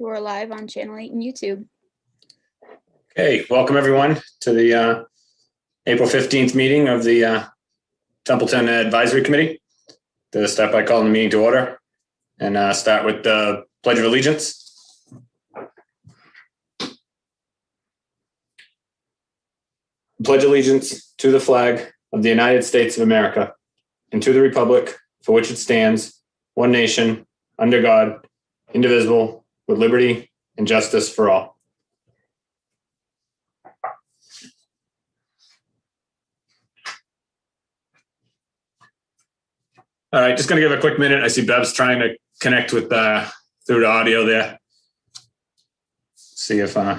who are live on Channel 8 and YouTube. Okay, welcome everyone to the April 15th meeting of the Templeton Advisory Committee. To start by calling the meeting to order and start with the Pledge of Allegiance. Pledge allegiance to the flag of the United States of America and to the republic for which it stands, one nation, under God, indivisible, with liberty and justice for all. All right, just going to give a quick minute. I see Bev's trying to connect with through the audio there. See if did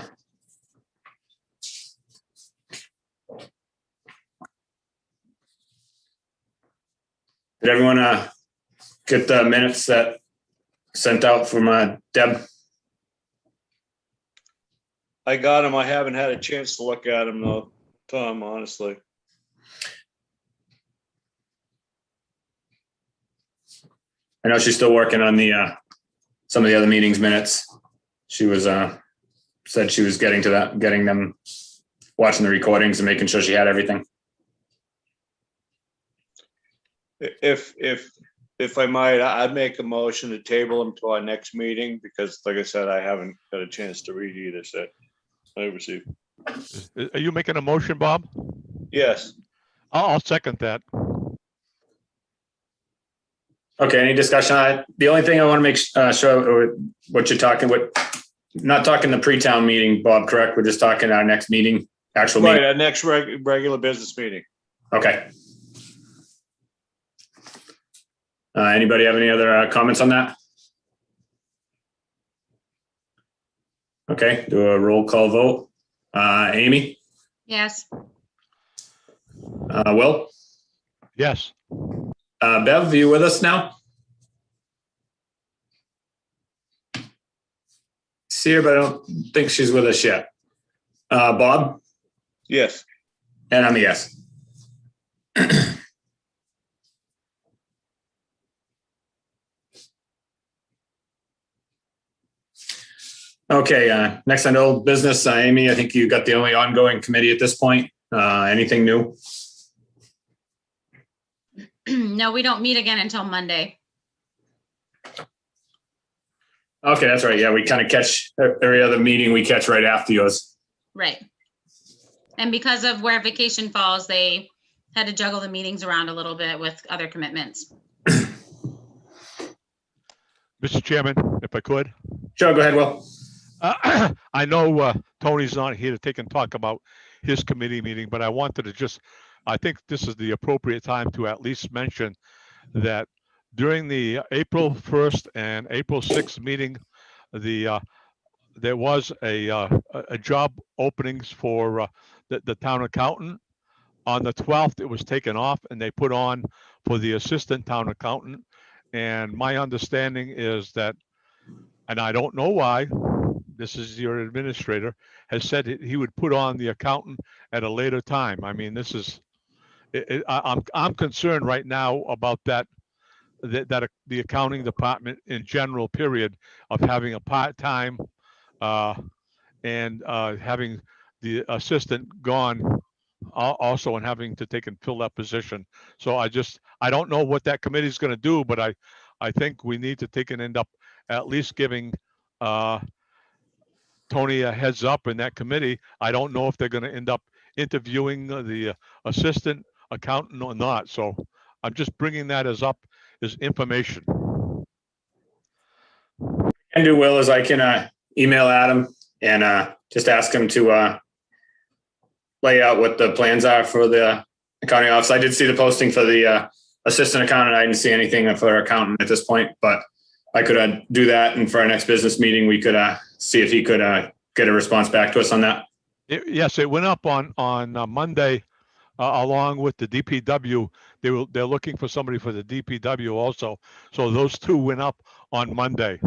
everyone get the minutes that sent out from Deb? I got them. I haven't had a chance to look at them though, Tom, honestly. I know she's still working on the some of the other meetings minutes. She was said she was getting to that, getting them, watching the recordings and making sure she had everything. If I might, I'd make a motion to table them to our next meeting because, like I said, I haven't got a chance to read either set I received. Are you making a motion, Bob? Yes. I'll second that. Okay, any discussion on it? The only thing I want to make sure what you're talking, not talking the pre-town meeting, Bob, correct? We're just talking our next meeting, actual Right, meeting. our next regular business meeting. Okay. Anybody have any other comments on that? Okay, do a roll call vote. Amy? Yes. Will? Yes. Bev, are you with us now? See her, but I don't think she's with us yet. Bob? Yes. And I'm a yes. Okay, next on old business, Amy, I think you got the only ongoing committee at this point. Anything new? No, we don't meet again until Monday. Okay, that's right. Yeah, we kind of catch every other meeting we catch right after yours. Right. And because of where vacation falls, they had to juggle the meetings around a little bit with other commitments. Mr. Chairman, if I could. Sure, go ahead, Will. I know Tony's not here to take and talk about his committee meeting, but I wanted to just, I think this is the appropriate time to at least mention that during the April 1st and April 6th meeting, there was a job openings for the town accountant. On the 12th, it was taken off and they put on for the assistant town accountant. And my understanding is that, and I don't know why, this is your administrator, has said he would put on the accountant at a later time. I mean, this is, I'm concerned right now about that the accounting department in general period of having a part-time and having the assistant gone also and having to take and fill that position. So I don't know what that committee is going to do, but I think we need to take and end up at least giving Tony a heads up in that committee. I don't know if they're going to end up interviewing the assistant accountant or not. So I'm just bringing that as information. And do, Will, is I can email Adam and just ask him to lay out what the plans are for the accounting office. I did see the posting for the assistant accountant. I didn't see anything for accountant at this point, but I could do that. And for our next business meeting, we could see if he could get a response back to us on that. Yes, it went up on Monday along with the DPW. They're looking for somebody for the DPW also. So those two went up on Monday.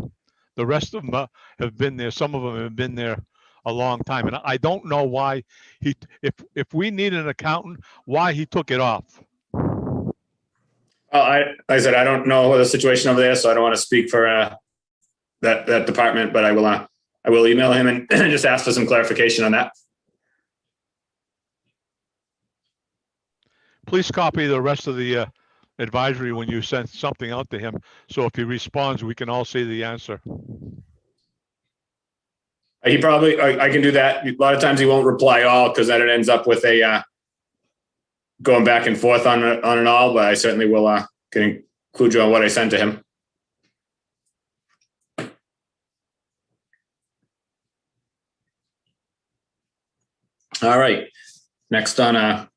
The rest of them have been there. Some of them have been there a long time. And I don't know why if we need an accountant, why he took it off. I said, I don't know the situation over there, so I don't want to speak for that department, but I will email him and just ask for some clarification on that. Please copy the rest of the advisory when you send something out to him. So if he responds, we can all see the answer. He probably, I can do that. A lot of times he won't reply all because then it ends up with a going back and forth on it all, but I certainly will can include you on what I sent to him. All right. Next on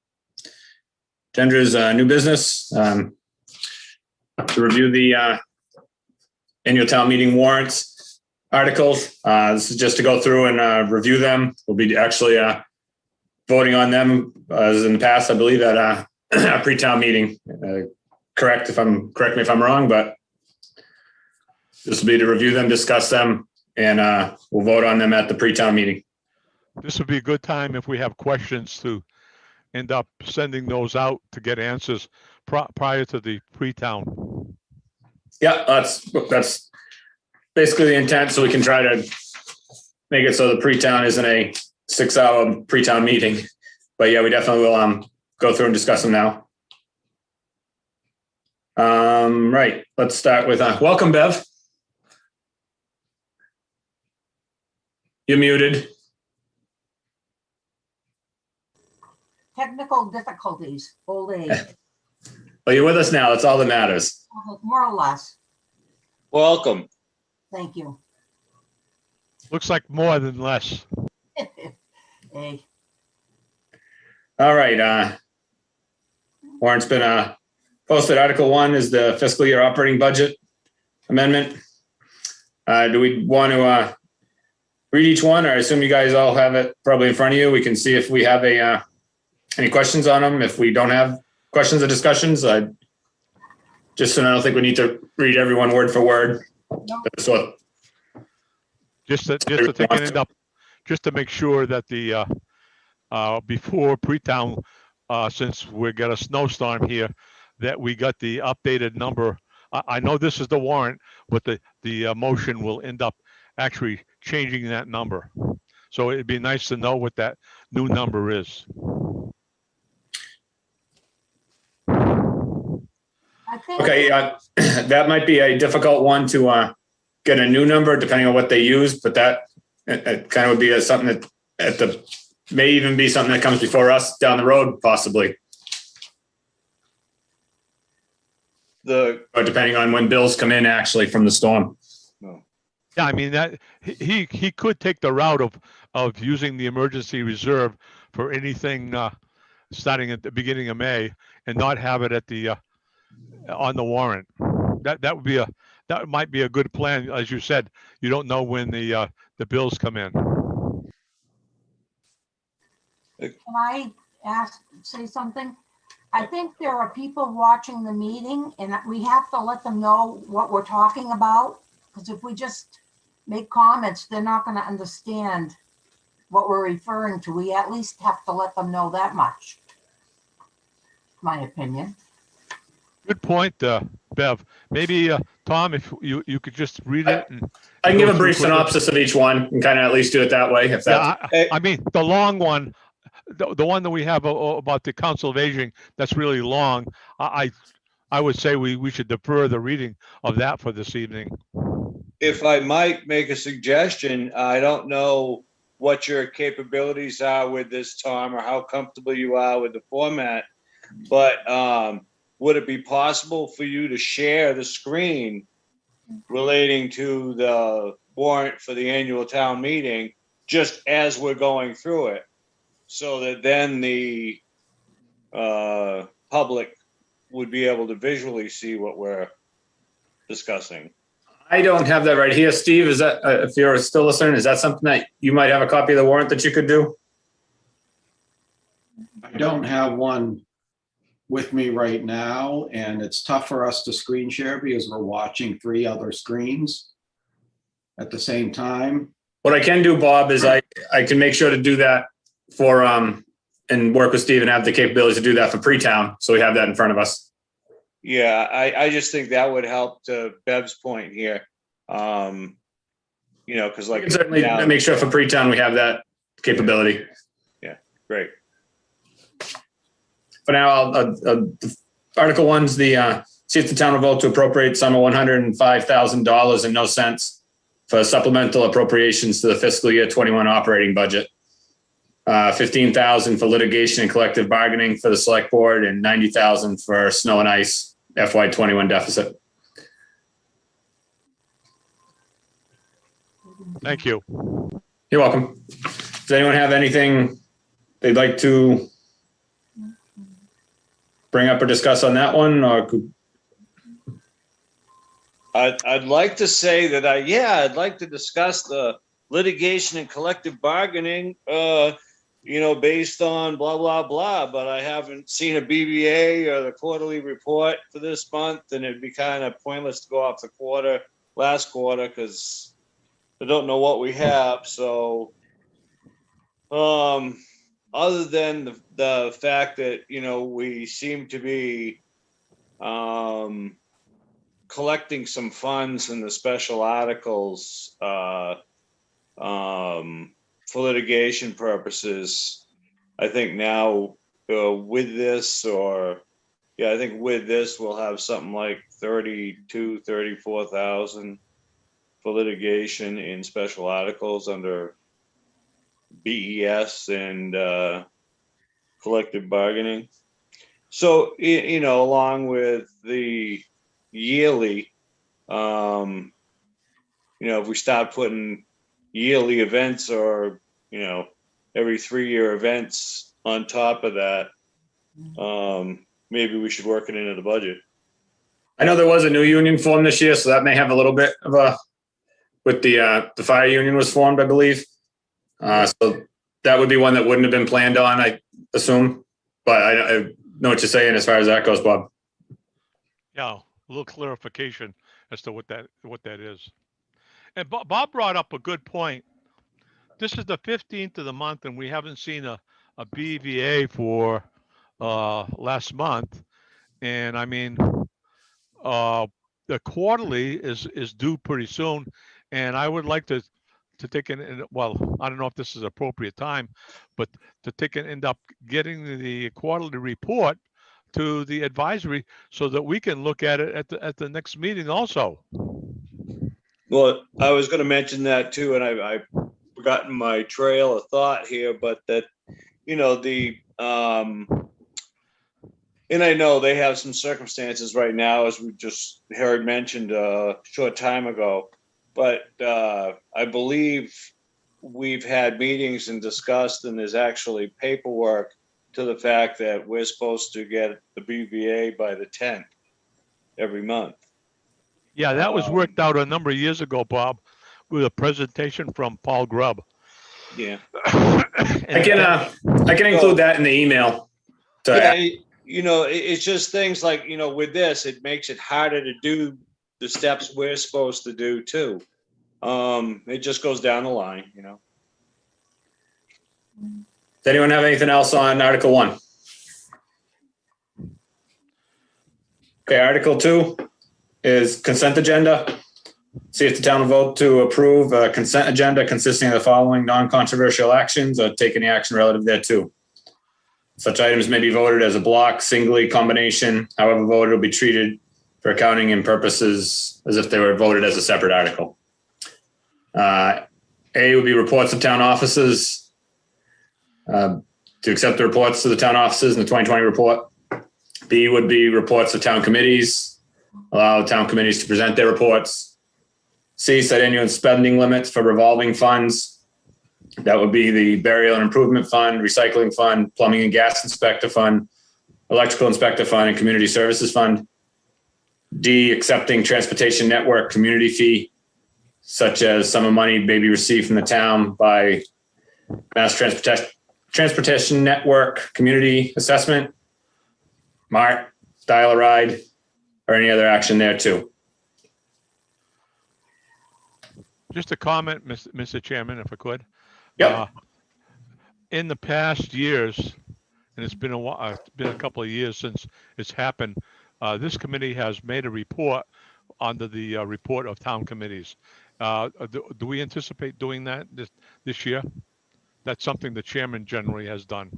Gendra's new business, to review the annual town meeting warrants articles. This is just to go through and review them. We'll be actually voting on them as in the past, I believe, at a pre-town meeting. Correct me if I'm wrong, but this will be to review them, discuss them, and we'll vote on them at the pre-town meeting. This would be a good time if we have questions to end up sending those out to get answers prior to the pre-town. Yeah, that's basically the intent, so we can try to make it so the pre-town isn't a 6-hour pre-town meeting. But yeah, we definitely will go through and discuss them now. Right, let's start with welcome, Bev. You're muted. Technical difficulties, old age, Well, you're with us now. That's all that matters. more or less. Welcome. Thank you. Looks like more than less. Hey, All right. Warrant's been posted. Article 1 is the fiscal year operating budget amendment. Do we want to read each one, or I assume you guys all have it probably in front of you? We can see if we have any questions on them. If we don't have questions or discussions, just so I don't think we need to read everyone word for word. no, So Just to take it end up, just to make sure that the before pre-town, since we got a snowstorm here, that we got the updated number. I know this is the warrant, but the motion will end up actually changing that number. So it'd be nice to know what that new number is. I think. okay, that might be a difficult one to get a new number depending on what they use, but that it kind of would be something that may even be something that comes before us down the road, possibly. Or depending on when bills come in actually from the storm. Yeah, I mean that he could take the route of using the emergency reserve for anything starting at the beginning of May and not have it at the on the warrant. That might be a good plan. As you said, you don't know when the bills come in. Can I say something? I think there are people watching the meeting and we have to let them know what we're talking about. Because if we just make comments, they're not going to understand what we're referring to. We at least have to let them know that much. My opinion. Good point, Bev. Maybe Tom, if you could just read it. I can give a brief synopsis of each one and kind of at least do it that way. If that's I mean, the long one, the one that we have about the Council of Aging, that's really long. I would say we should defer the reading of that for this evening. If I might make a suggestion, I don't know what your capabilities are with this, Tom, or how comfortable you are with the format, but would it be possible for you to share the screen relating to the warrant for the annual town meeting just as we're going through it, so that then the public would be able to visually see what we're discussing? I don't have that right here. Steve, is that, if you're still listening, is that something that you might have a copy of the warrant that you could do? I don't have one with me right now, and it's tough for us to screen share because we're watching 3 other screens at the same time. What I can do, Bob, is I can make sure to do that for, and work with Steve and have the capabilities to do that for pre-town. So we have that in front of us. Yeah, I just think that would help to Bev's point here. you know, because We like. can certainly now- make sure for pre-town we have that capability. Great. For now, Article 1's see if the town will vote to appropriate sum of $105,000 and no cents for supplemental appropriations to the fiscal year 21 operating budget. $15,000 for litigation and collective bargaining for the select board and $90,000 for snow and ice FY21 deficit. Thank you. You're welcome. Does anyone have anything they'd like to bring up or discuss on that one? Or I'd like to say that I'd like to discuss the litigation and collective bargaining, you know, based on blah, blah, blah, but I haven't seen a BVA or the quarterly report for this month, and it'd be kind of pointless to go off the last quarter, because I don't know what we have. So, other than the fact that, you know, we seem to be collecting some funds in the special articles for litigation purposes, I think now with this, I think with this, we'll have something like 34,000 for litigation in special articles under BES and collective bargaining. So, you know, along with the yearly, you know, if we start putting yearly events or, you know, every 3-year events on top of that, maybe we should work it into the budget. I know there was a new union formed this year, so that may have a little bit of with the fire union was formed, I believe. So that would be one that wouldn't have been planned on, I assume. But I know what you're saying as far as that goes, Bob. Yeah, a little clarification as to what that is. And Bob brought up a good point. This is the 15th of the month, and we haven't seen a BVA for last month. And I mean, the quarterly is due pretty soon, and I would like to take well, I don't know if this is appropriate time, but to end up getting the quarterly report to the advisory so that we can look at it at the next meeting also. Well, I was going to mention that too, and I've forgotten my trail of thought here, but that, you know, and I know they have some circumstances right now, as we just heard mentioned a short time ago, but I believe we've had meetings and discussed, and there's actually paperwork to the fact that we're supposed to get the BVA by the 10th every month. Yeah, that was worked out a number of years ago, Bob, with a presentation from Paul Grubb. Yeah. I can include that in the email. Yeah, you know, it's just things like, you know, with this, it makes it harder to do the steps we're supposed to do too. It just goes down the line, you know. Does anyone have anything else on Article 1? Okay, Article 2 is consent agenda. See if the town will vote to approve a consent agenda consisting of the following non-controversial actions or take any action relative thereto. Such items may be voted as a block, singly, combination. However voted will be treated for accounting and purposes as if they were voted as a separate article. A would be reports of town offices. To accept the reports to the town offices in the 2020 report. B would be reports of town committees. Allow town committees to present their reports. C, set annual spending limits for revolving funds. That would be the burial and improvement fund, recycling fund, plumbing and gas inspector fund, electrical inspector fund, and community services fund. D, accepting transportation network community fee, such as sum of money may be received from the town by Mass Transportation Network Community Assessment, MART, Dial a Ride, or any other action there too. Just a comment, Mr. Chairman, if I could. Yep. In the past years, and it's been a couple of years since it's happened, this committee has made a report under the report of town committees. Do we anticipate doing that this year? That's something the chairman generally has done.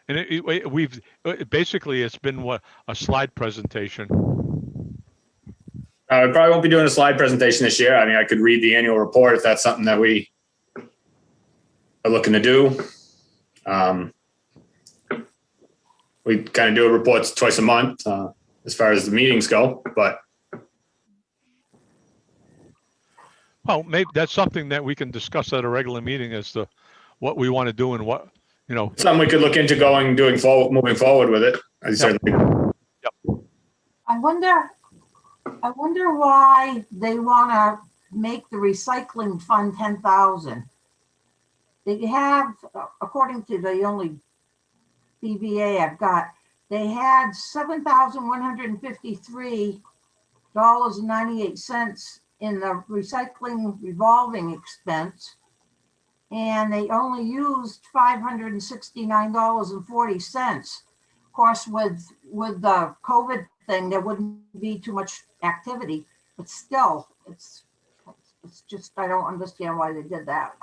And basically it's been what, a slide presentation. We probably won't be doing a slide presentation this year. I mean, I could read the annual report if that's something that we are looking to do. We kind of do reports twice a month as far as the meetings go, but. Well, maybe that's something that we can discuss at a regular meeting as to what we want to do and what, you know. Something we could look into moving forward with it. I certainly. I wonder why they want to make the recycling fund 10,000. They have, according to the only BVA I've got, they had $7,153.98 in the recycling revolving expense, and they only used $569.40. Of course, with the COVID thing, there wouldn't be too much activity, but still, it's just, I don't understand why they did that.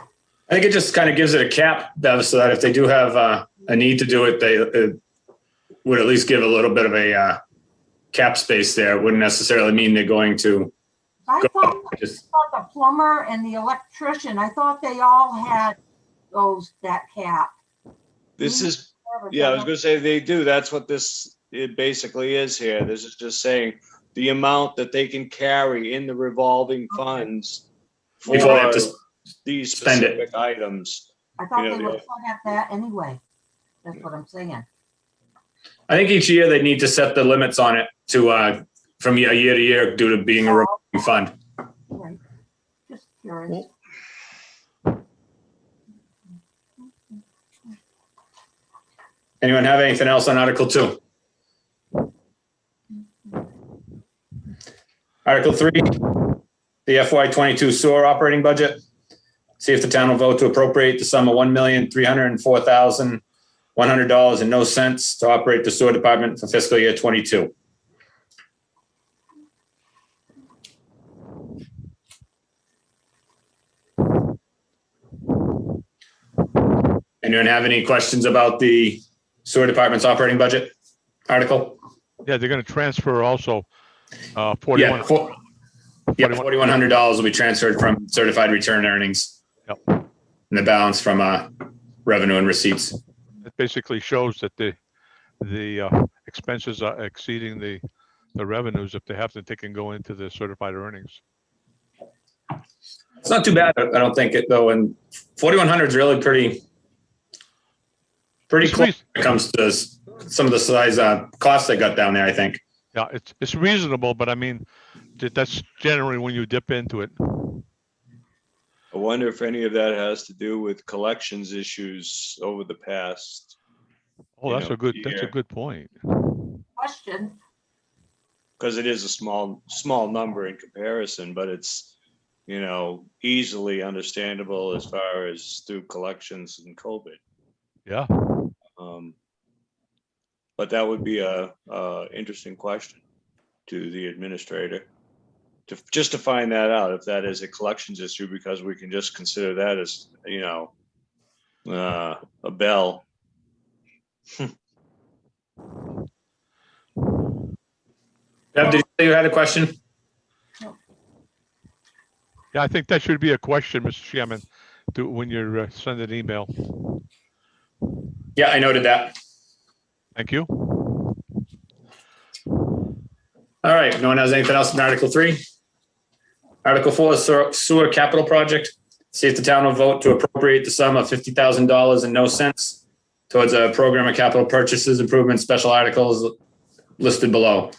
I think it just kind of gives it a cap, Bev, so that if they do have a need to do it, they would at least give a little bit of a cap space there. It wouldn't necessarily mean they're going to. I thought the plumber and the electrician, I thought they all had that cap. This is, yeah, I was going to say they do. That's what it basically is here. This is just saying the amount that they can carry in the revolving funds for these specific items. I thought they would have that anyway. That's what I'm saying. I think each year they need to set the limits on it to from year to year due to being a revolving fund. Right. Just curious. Anyone have anything else on Article 2? Article 3, the FY22 sewer operating budget. See if the town will vote to appropriate the sum of $1,304,100 and no cents to operate the sewer department for fiscal year 22. Anyone have any questions about the sewer department's operating budget article? Yeah, they're going to transfer also $4,100 will be transferred from certified return earnings. Yep. And the balance from revenue and receipts. It basically shows that the expenses are exceeding the revenues. If they have to, they can go into the certified earnings. It's not too bad, I don't think it though. And 4,100 is really pretty close when it comes to some of the size costs they got down there, I think. Yeah, it's reasonable, but I mean, that's generally when you dip into it. I wonder if any of that has to do with collections issues over the past. Oh, that's a good point. Question. Because it is a small number in comparison, but it's, easily understandable as far as through collections and COVID. Yeah. But that would be a interesting question to the administrator to find that out, if that is a collections issue, because we can just consider that as, a bell. Deb, did you say you had a question? Yeah, I think that should be a question, Mr. Chairman, when you're sending an email. Yeah, I noted that. Thank you. All right, no one has anything else in Article 3? Article 4, sewer capital project. See if the town will vote to appropriate the sum of $50,000 and no cents towards a program of capital purchases, improvements, special articles listed below.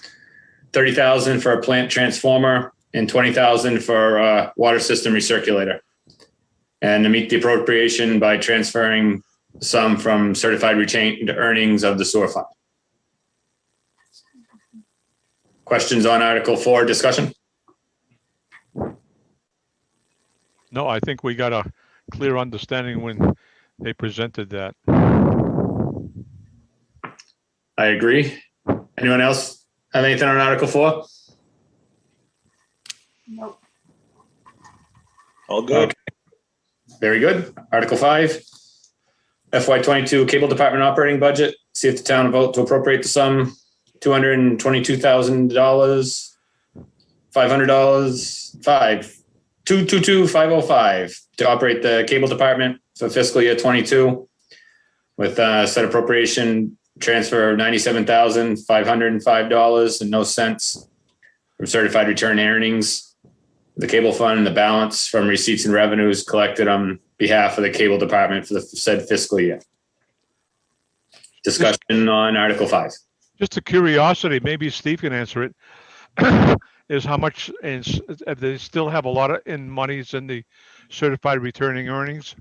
$30,000 for a plant transformer and $20,000 for water system recirculator. And to meet the appropriation by transferring some from certified retained earnings of the sewer fund. Questions on Article 4 discussion? No, I think we got a clear understanding when they presented that. I agree. Anyone else have anything on Article 4? Nope. All good. Very good. Article 5, FY22 Cable Department operating budget. See if the town will vote to appropriate the sum $222,000, $500, 222,505 to operate the cable department for fiscal year 22 with set appropriation transfer of $97,505 and no cents from certified return earnings, the cable fund, and the balance from receipts and revenues collected on behalf of the cable department for the said fiscal year. Discussion on Article 5. Just a curiosity, maybe Steve can answer it, is how much, if they still have a lot of monies in the certified returning earnings?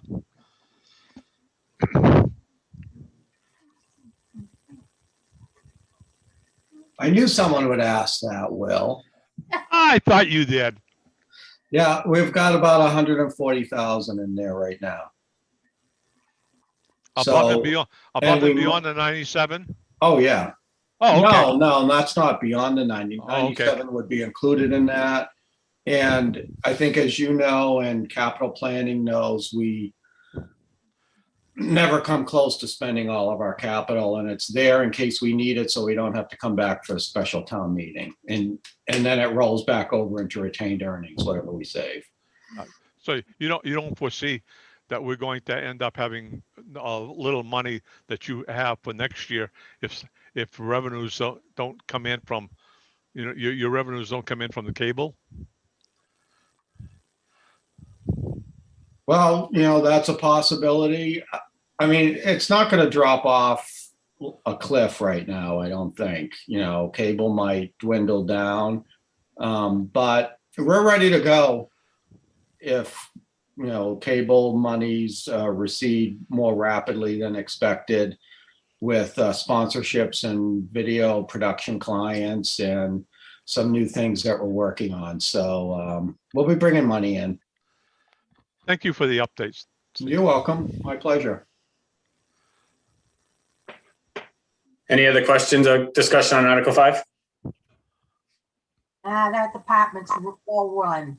I knew someone would ask that, Will. I thought you did. Yeah, we've got about 140,000 in there right now. Above and So- beyond, and above and we- beyond the 97? Oh, yeah. Oh, okay. No, that's not beyond the 90. Oh, okay. 97 would be included in that. And I think, as you know, and capital planning knows, we never come close to spending all of our capital, and it's there in case we need it, so we don't have to come back for a special town meeting. And then it rolls back over into retained earnings, whatever we save. So you don't foresee that we're going to end up having a little money that you have for next year if revenues don't come in from, your revenues don't come in from the cable? Well, that's a possibility. I mean, it's not going to drop off a cliff right now, I don't think. Cable might dwindle down, but we're ready to go if, cable monies recede more rapidly than expected with sponsorships and video production clients and some new things that we're working on. So we'll be bringing money in. Thank you for the updates. You're welcome. My pleasure. Any other questions or discussion on Article 5? That department's all run.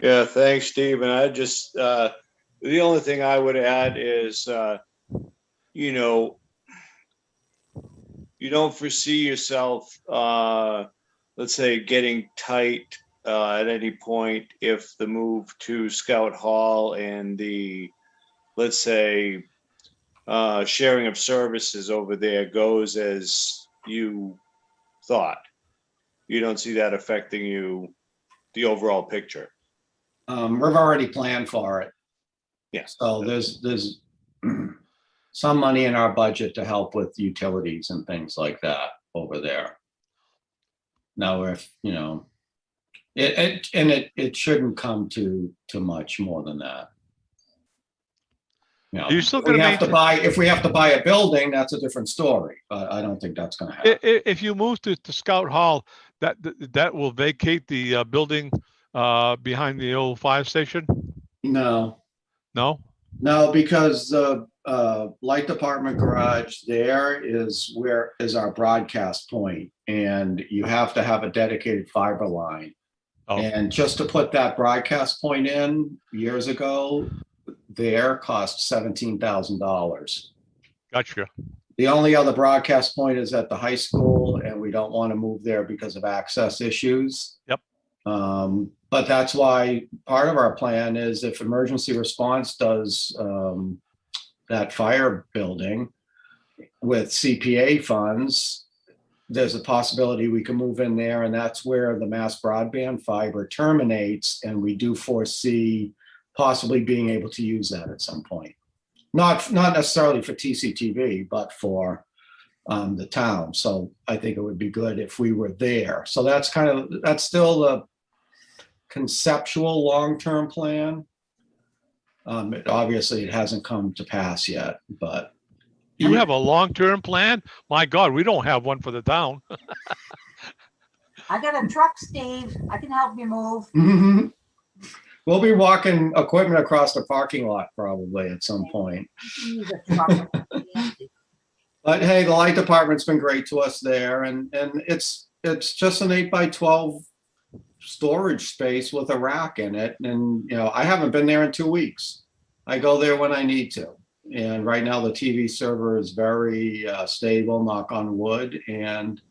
Yeah, thanks, Steve. And I just, the only thing I would add is, you don't foresee yourself, let's say, getting tight at any point if the move to Scout Hall and the, let's say, sharing of services over there goes as you thought. You don't see that affecting you, the overall picture. We've already planned for it. Yes. So there's some money in our budget to help with utilities and things like that over there. Now, if, it shouldn't come to much more than that. Are you still If we gonna have to buy, if we have to buy a building, that's a different story, but I don't think that's gonna happen. If you move to Scout Hall, that will vacate the building behind the old fire station? No, because the light department garage there is our broadcast point, and you have to have a dedicated fiber line. Oh. And just to put that broadcast point in years ago, there cost $17,000. Gotcha. The only other broadcast point is at the high school, and we don't want to move there because of access issues. Yep. But that's why part of our plan is if emergency response does that fire building with CPA funds, there's a possibility we can move in there, and that's where the mass broadband fiber terminates, and we do foresee possibly being able to use that at some point. Not necessarily for TCTV, but for the town. So I think it would be good if we were there. So that's still the conceptual long-term plan. Obviously, it hasn't come to pass yet, but. You have a long-term plan? My God, we don't have one for the town. I got a truck, Steve. I can help you move. Mhm. We'll be walking equipment across the parking lot probably at some point. You can use a truck. But hey, the light department's been great to us there, and it's just an 8x12 storage space with a rack in it. And, I haven't been there in 2 weeks. I go there when I need to. And right now the TV server is very stable, knock on wood. And,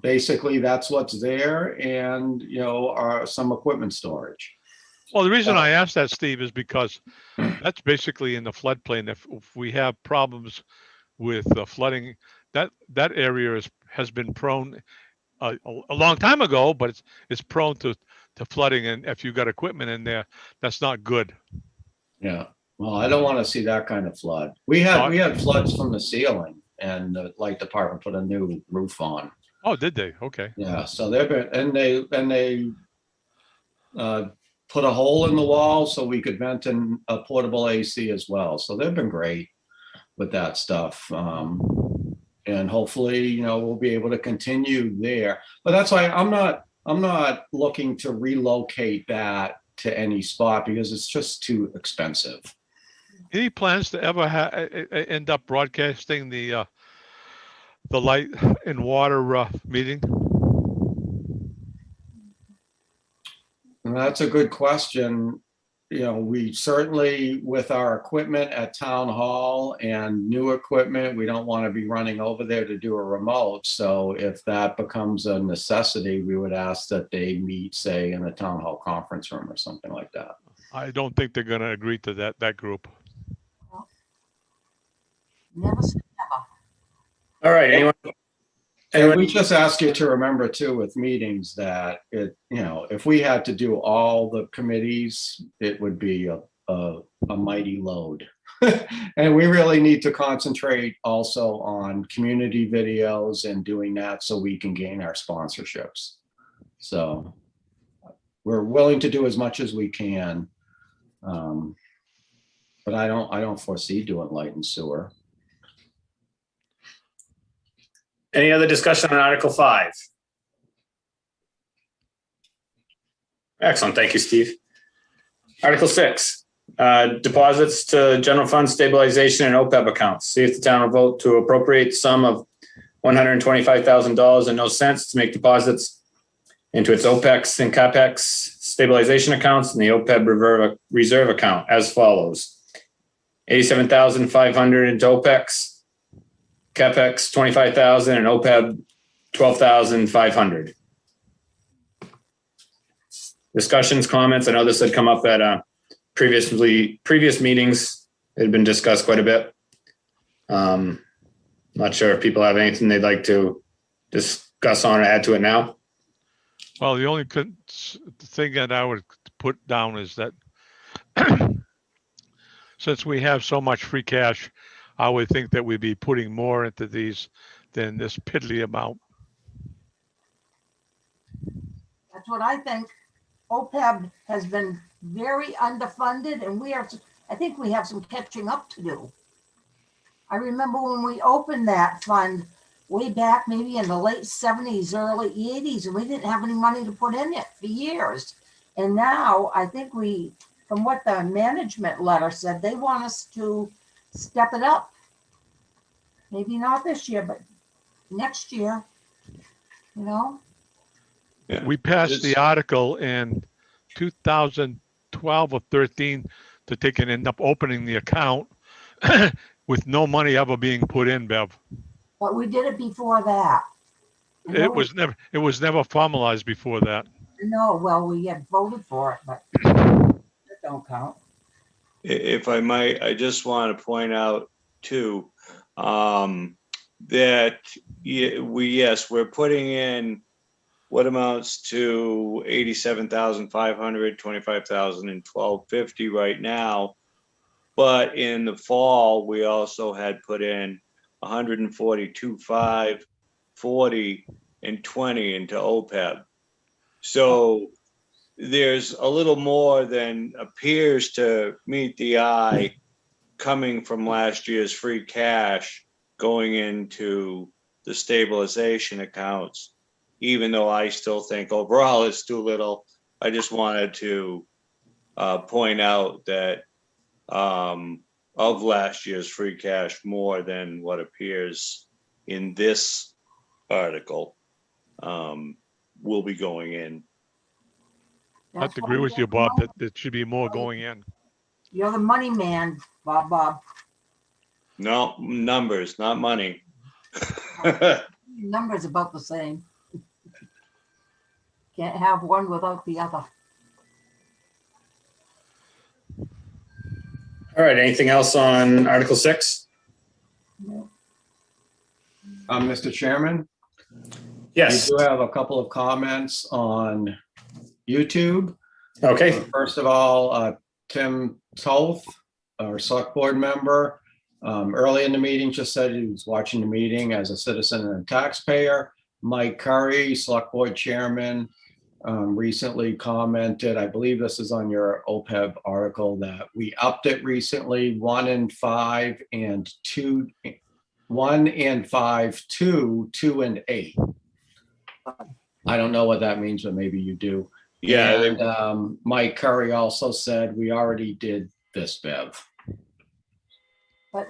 basically that's what's there, and, are some equipment storage. Well, the reason I asked that, Steve, is because that's basically in the floodplain. If we have problems with flooding, that area has been prone a long time ago, but it's prone to flooding. And if you've got equipment in there, that's not good. Yeah. Well, I don't want to see that kind of flood. We had floods from the ceiling, and the light department put a new roof on. Oh, did they? Okay. Yeah. So they've been, and they put a hole in the wall so we could vent in a portable AC as well. So they've been great with that stuff. And hopefully, we'll be able to continue there. But that's why I'm not looking to relocate that to any spot, because it's just too expensive. Any plans to ever end up broadcasting the light and water meeting? And that's a good question. We certainly, with our equipment at town hall and new equipment, we don't want to be running over there to do a remote. So if that becomes a necessity, we would ask that they meet, say, in a town hall conference room or something like that. I don't think they're going to agree to that group. Never say never. All right, anyone? And we just ask you to remember too, with meetings, that if we had to do all the committees, it would be a mighty load. And we really need to concentrate also on community videos and doing that so we can gain our sponsorships. So we're willing to do as much as we can. But I don't foresee doing light and sewer. Any other discussion on Article 5? Excellent. Thank you, Steve. Article 6, deposits to general fund stabilization and OPEB accounts. See if the town will vote to appropriate the sum of $125,000 and no cents to make deposits into its OPEX and CAPEX stabilization accounts and the OPEB reserve account as follows. $87,500 into OPEX, CAPEX 25,000, and OPEB 12,500. Discussions, comments. I know this had come up at previous meetings. It had been discussed quite a bit. Not sure if people have anything they'd like to discuss on or add to it now. Well, the only thing that I would put down is that since we have so much free cash, I would think that we'd be putting more into these than this piddly amount. That's what I think. OPEB has been very underfunded, and I think we have some catching up to do. I remember when we opened that fund way back, maybe in the late 70s, early 80s, and we didn't have any money to put in it for years. And now I think from what the management letter said, they want us to step it up. Maybe not this year, but next year, Yeah. We passed the article in 2012 or 13 to take and end up opening the account with no money ever being put in, Bev. but we did it before that. It was never formalized before that. No, well, we had voted for it, but that don't count. If I might, I just want to point out too, that we're putting in what amounts to 87,500, 25,000 and 1250 right now. But in the fall, we also had put in 142,500, 40 and 20 into OPEB. So there's a little more than appears to meet the eye coming from last year's free cash going into the stabilization accounts, even though I still think overall it's too little. I just wanted to point out that of last year's free cash, more than what appears in this article. will be going in. I have That's to why agree with you're you, the Bob, money- that there should be more going in. You're the money man, Bob. No, numbers, not money. Numbers about the same. Can't have one without the other. All right, anything else on Article 6? Mr. Chairman, Yes. we do have a couple of comments on YouTube. Okay. First of all, Tim Toth, our select board member, early in the meeting just said he was watching the meeting as a citizen and a taxpayer. Mike Curry, select board chairman, recently commented, I believe this is on your OPEB article, that we upped it recently, 1 and 5 and 2, 1 and 5 to 2 and 8. I don't know what that means, but maybe you do. Yeah, And Mike Curry also said we already did this, Bev. But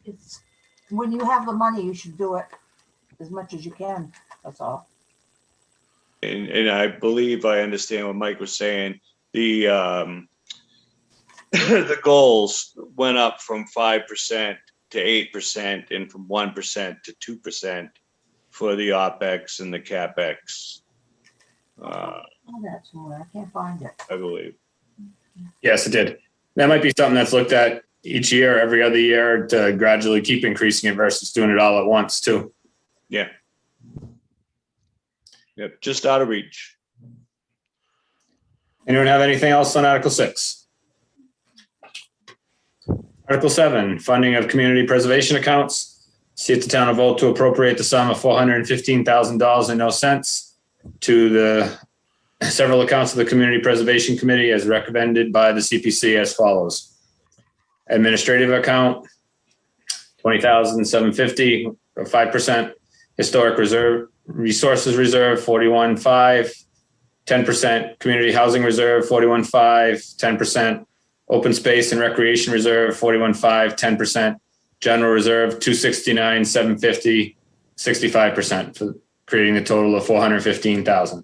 it's, when you have the money, you should do it as much as you can. That's all. and I believe I understand what Mike was saying. The the goals went up from 5% to 8% and from 1% to 2% for the OPEX and the CAPEX. Oh, that's more. I can't find it. I believe. Yes, it did. That might be something that's looked at each year, every other year, to gradually keep increasing it versus doing it all at once too. Yeah. Yep, just out of reach. Anyone have anything else on Article 6? Article 7, funding of community preservation accounts. See if the town will vote to appropriate the sum of $415,000 and no cents to the several accounts of the Community Preservation Committee as recommended by the CPC as follows. Administrative account, $20,750 or 5%. Historic reserve, resources reserve, 41.5, 10%. Community housing reserve, 41.5, 10%. Open space and recreation reserve, 41.5, 10%. General reserve, 269,750, 65%, for creating a total of 415,000.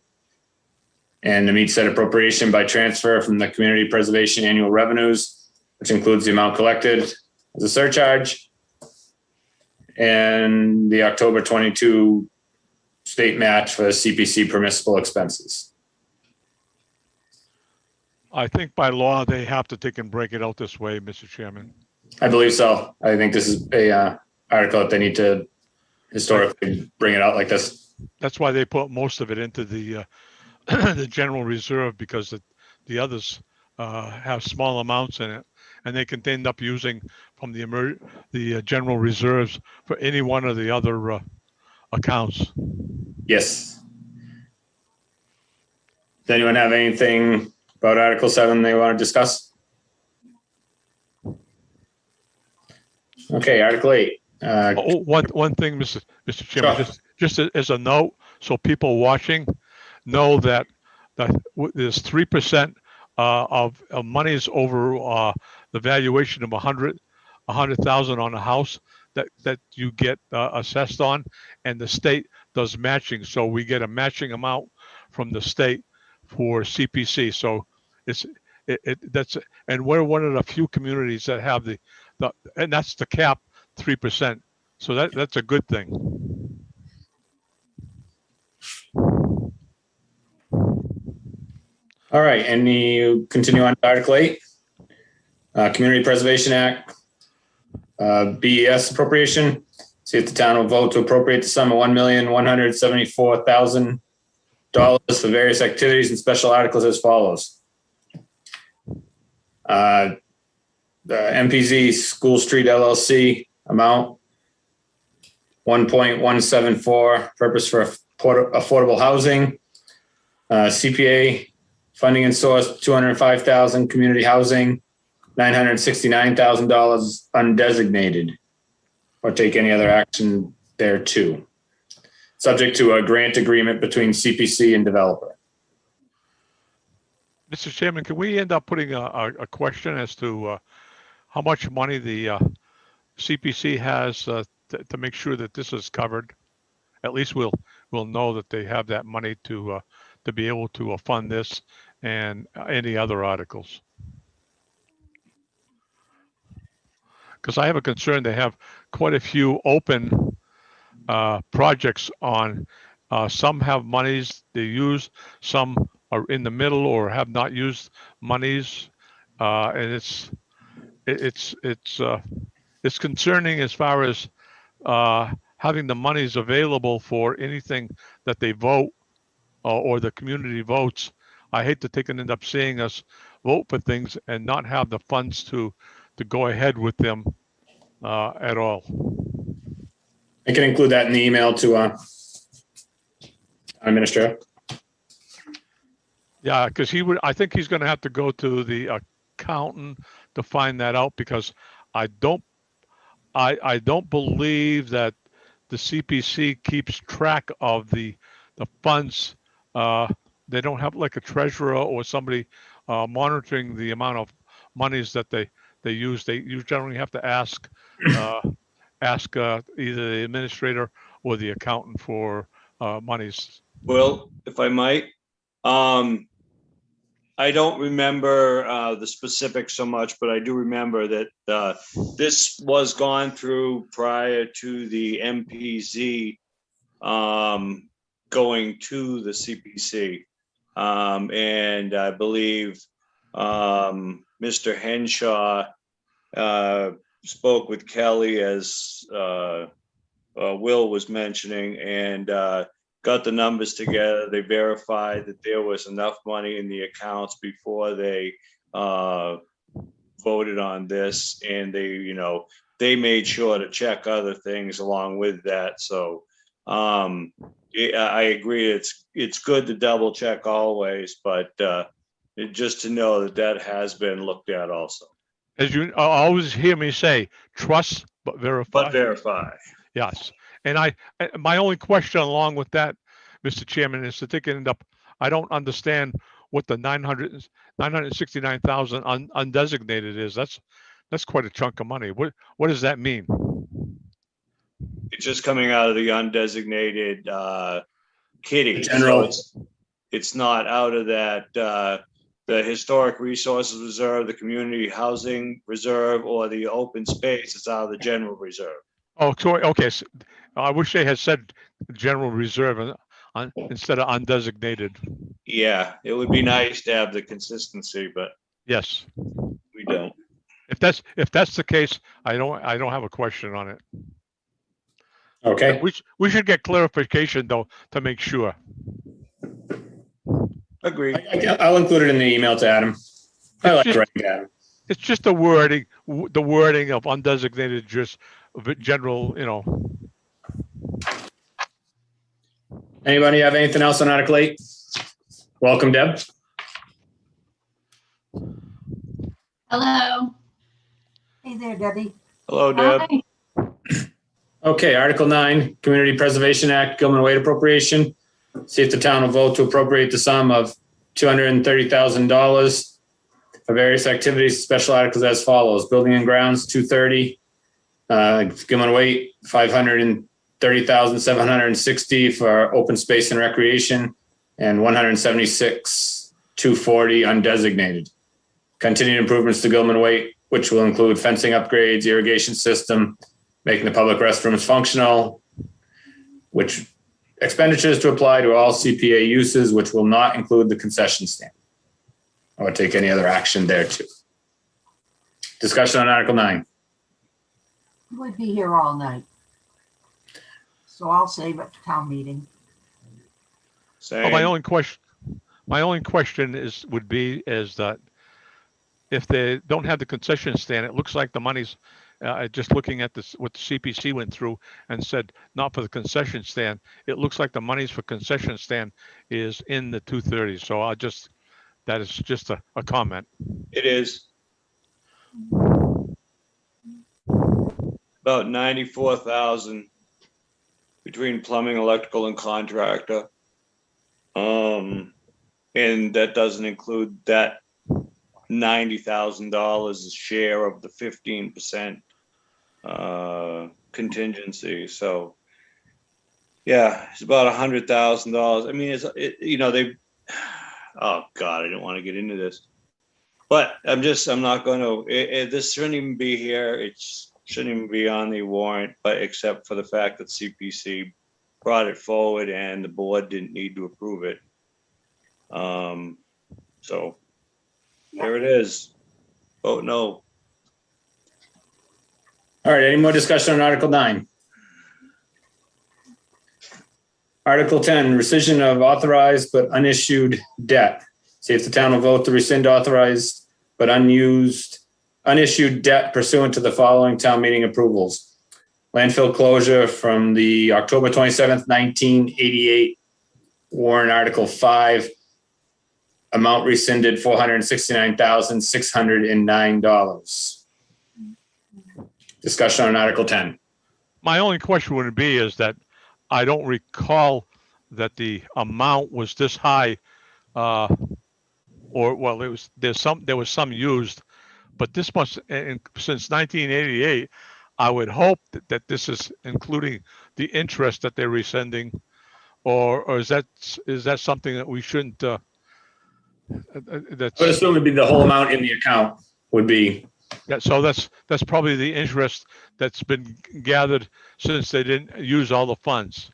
And to meet said appropriation by transfer from the community preservation annual revenues, which includes the amount collected as a surcharge, and the October 22 state match for CPC permissible expenses. I think by law, they have to take and break it out this way, Mr. Chairman. I believe so. I think this is a article that they need to historically bring it out like this. That's why they put most of it into the the general reserve, because the others have small amounts in it, and they can end up using from the general reserves for any one of the other accounts. Yes. Does anyone have anything about Article 7 they want to discuss? Okay, Article 8. One thing, Mr. Chairman, Sure. just as a note, so people watching know that there's 3% of monies over the valuation of 100,000 on a house that you get assessed on, and the state does matching. So we get a matching amount from the state for CPC. So and we're one of the few communities that have and that's the cap, 3%. So that's a good thing. All right, and you continue on to Article 8. Community Preservation Act, BES appropriation. See if the town will vote to appropriate the sum of $1,174,000 for various activities and special articles as follows. The MPZ School Street LLC amount, 1.174, purpose for affordable housing. CPA funding and source, 205,000, community housing, $969,000 undesignated, or take any other action there too. Subject to a grant agreement between CPC and developer. Mr. Chairman, can we end up putting a question as to how much money the CPC has to make sure that this is covered? At least we'll will know that they have that money to be able to fund this and any other articles. Because I have a concern, they have quite a few open projects on. Some have monies they use, some are in the middle or have not used monies, and it's concerning as far as having the monies available for anything that they vote or the community votes. I hate to end up seeing us vote for things and not have the funds to go ahead with them at all. I can include that in the email to Administrator. Yeah, because I think he's going to have to go to the accountant to find that out, because I don't believe that the CPC keeps track of the funds. They don't have like a treasurer or somebody monitoring the amount of monies that they use. You generally have to ask either the administrator or the accountant for monies. Well, if I might, I don't remember the specifics so much, but I do remember that this was gone through prior to the MPZ going to the CPC. And I believe Mr. Henshaw spoke with Kelly, as Will was mentioning, and got the numbers together. They verified that there was enough money in the accounts before they voted on this, and they made sure to check other things along with that. So I agree, it's good to double check always, but just to know that has been looked at also. As you always hear me say, trust but verify. But verify. Yes. And my only question along with that, Mr. Chairman, is that I don't understand what the 969,000 undesignated is. That's quite a chunk of money. What does that mean? It's just coming out of the undesignated kitty. General. So it's not out of that the Historic Resources Reserve, the Community Housing Reserve, or the open space. It's out of the general reserve. Oh, sorry. Okay. So I wish they had said general reserve instead of undesignated. Yeah, it would be nice to have the consistency, but yes, we don't. If that's the case, I don't have a question on it. Okay. We should get clarification though to make sure. Agree. I'll include it in the email to Adam. I like writing Adam. It's just the wording of undesignated, just general, Anybody have anything else on Article 8? Welcome, Deb. Hello. Hey there, Debbie. Hello, Deb. Hi. Okay, Article 9, Community Preservation Act, Gilman Weight Appropriation. See if the town will vote to appropriate the sum of $230,000 for various activities, special articles as follows. Building and grounds, $230,000. Gilman Weight, $530,760 for open space and recreation, and $176,240 undesignated. Continued improvements to Gilman Weight, which will include fencing upgrades, irrigation system, making the public restrooms functional, which expenditures to apply to all CPA uses, which will not include the concession stand or take any other action there too. Discussion on Article 9. We'd be here all night. So I'll save it to town meeting. Same. my only question would be that if they don't have the concession stand, it looks like the money's just looking at this, what the CPC went through and said, not for the concession stand. It looks like the monies for concession stand is in the 230. So that is just a comment. It is about 94,000 between plumbing, electrical, and contractor. And that doesn't include that $90,000 share of the 15% contingency. So Yeah, it's about $100,000. I mean, they, oh God, I didn't want to get into this. But I'm not going to, this shouldn't even be here. It shouldn't even be on the warrant, but except for the fact that CPC brought it forward and the board didn't need to approve it. So there it is. Vote no. All right, any more discussion on Article 9? Article 10, rescission of authorized but unissued debt. See if the town will vote to rescind authorized but unissued debt pursuant to the following town meeting approvals. Landfill closure from the October 27th, 1988 warrant Article 5. Amount rescinded $469,609. Discussion on Article 10. My only question would be is that I don't recall that the amount was this high, there was some used, but this must, since 1988, I would hope that this is including the interest that they're rescinding, or is that something that we shouldn't? I would assume it'd be the whole amount in the account would be. Yeah, so that's probably the interest that's been gathered since they didn't use all the funds.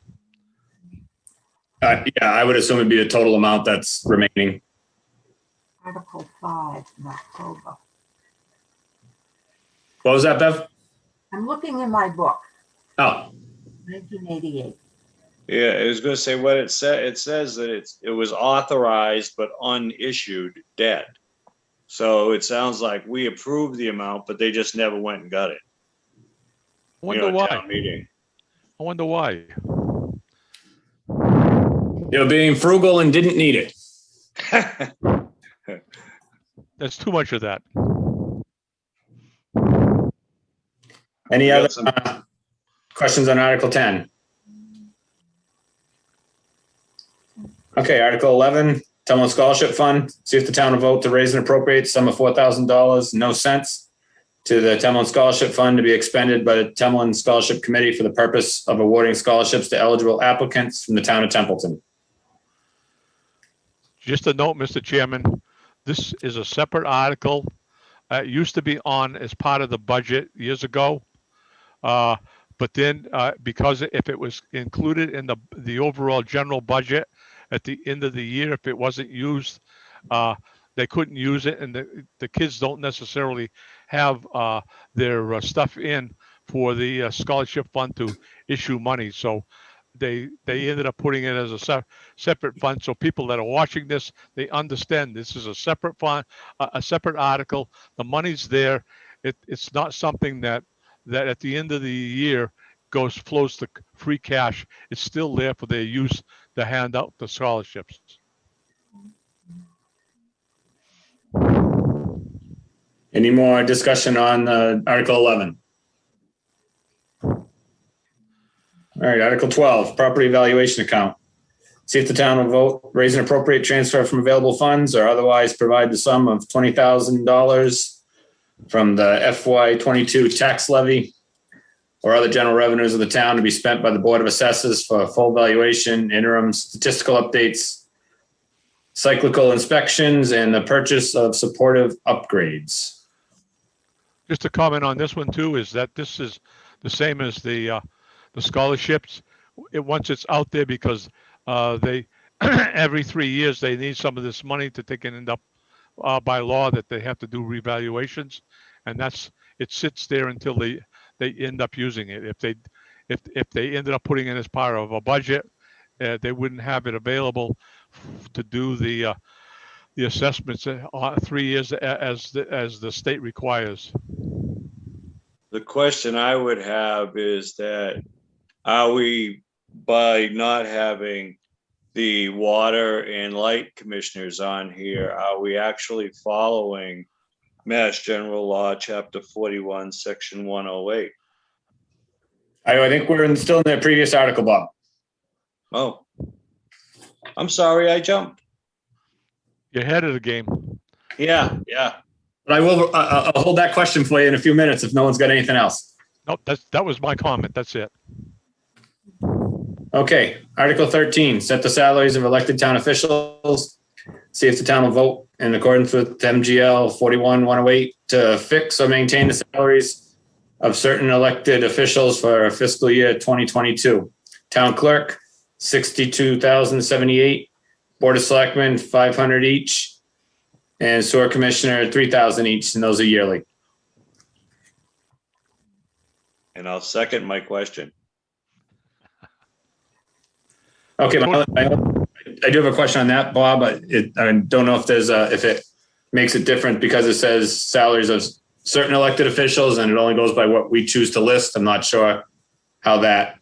Yeah, I would assume it'd be the total amount that's remaining. Article 5 in October. What was that, Bev? I'm looking in my book, Oh, 1988. Yeah, I was going to say what it said. It says that it was authorized but unissued debt. So it sounds like we approved the amount, but they just never went and got it. I wonder why. Town meeting. I wonder why. they were being frugal and didn't need it. That's too much of that. Any We other got some- questions on Article 10? Okay, Article 11, Templeton Scholarship Fund. See if the town will vote to raise and appropriate sum of $4,000, no cents, to the Templeton Scholarship Fund to be expended by the Templeton Scholarship Committee for the purpose of awarding scholarships to eligible applicants from the town of Templeton. Just a note, Mr. Chairman, this is a separate article. It used to be on as part of the budget years ago. But then because if it was included in the overall general budget at the end of the year, if it wasn't used, they couldn't use it, and the kids don't necessarily have their stuff in for the scholarship fund to issue money. So they ended up putting it as a separate fund. So people that are watching this, they understand this is a separate fund, a separate article. The money's there. It's not something that at the end of the year flows to free cash. It's still there for their use to hand out the scholarships. Any more discussion on Article 11? All right, Article 12, property valuation account. See if the town will vote, raise an appropriate transfer from available funds or otherwise provide the sum of $20,000 from the FY22 tax levy or other general revenues of the town to be spent by the Board of Assessors for full valuation, interim statistical updates, cyclical inspections, and the purchase of supportive upgrades. Just to comment on this one too, is that this is the same as the scholarships. Once it's out there, because they every 3 years they need some of this money to take and end up by law that they have to do revaluations, and it sits there until they end up using it. If they ended up putting it as part of a budget, they wouldn't have it available to do the assessments 3 years as the state requires. The question I would have is that, are we, by not having the water and light commissioners on here, are we actually following Mass General Law, Chapter 41, Section 108? I think we're still in the previous article, Bob. Oh, I'm sorry, I jumped. You're ahead of the game. Yeah. But I'll hold that question for you in a few minutes if no one's got anything else. Nope, that was my comment. That's it. Okay, Article 13, set the salaries of elected town officials. See if the town will vote in accordance with MGL 41-108 to fix or maintain the salaries of certain elected officials for fiscal year 2022. Town clerk, $62,078. Board of Selectmen, $500 each. And sewer commissioner, $3,000 each, and those are yearly. And I'll second my question. Okay, I do have a question on that, Bob. I don't know if there's if it makes it different because it says salaries of certain elected officials and it only goes by what we choose to list. I'm not sure how that.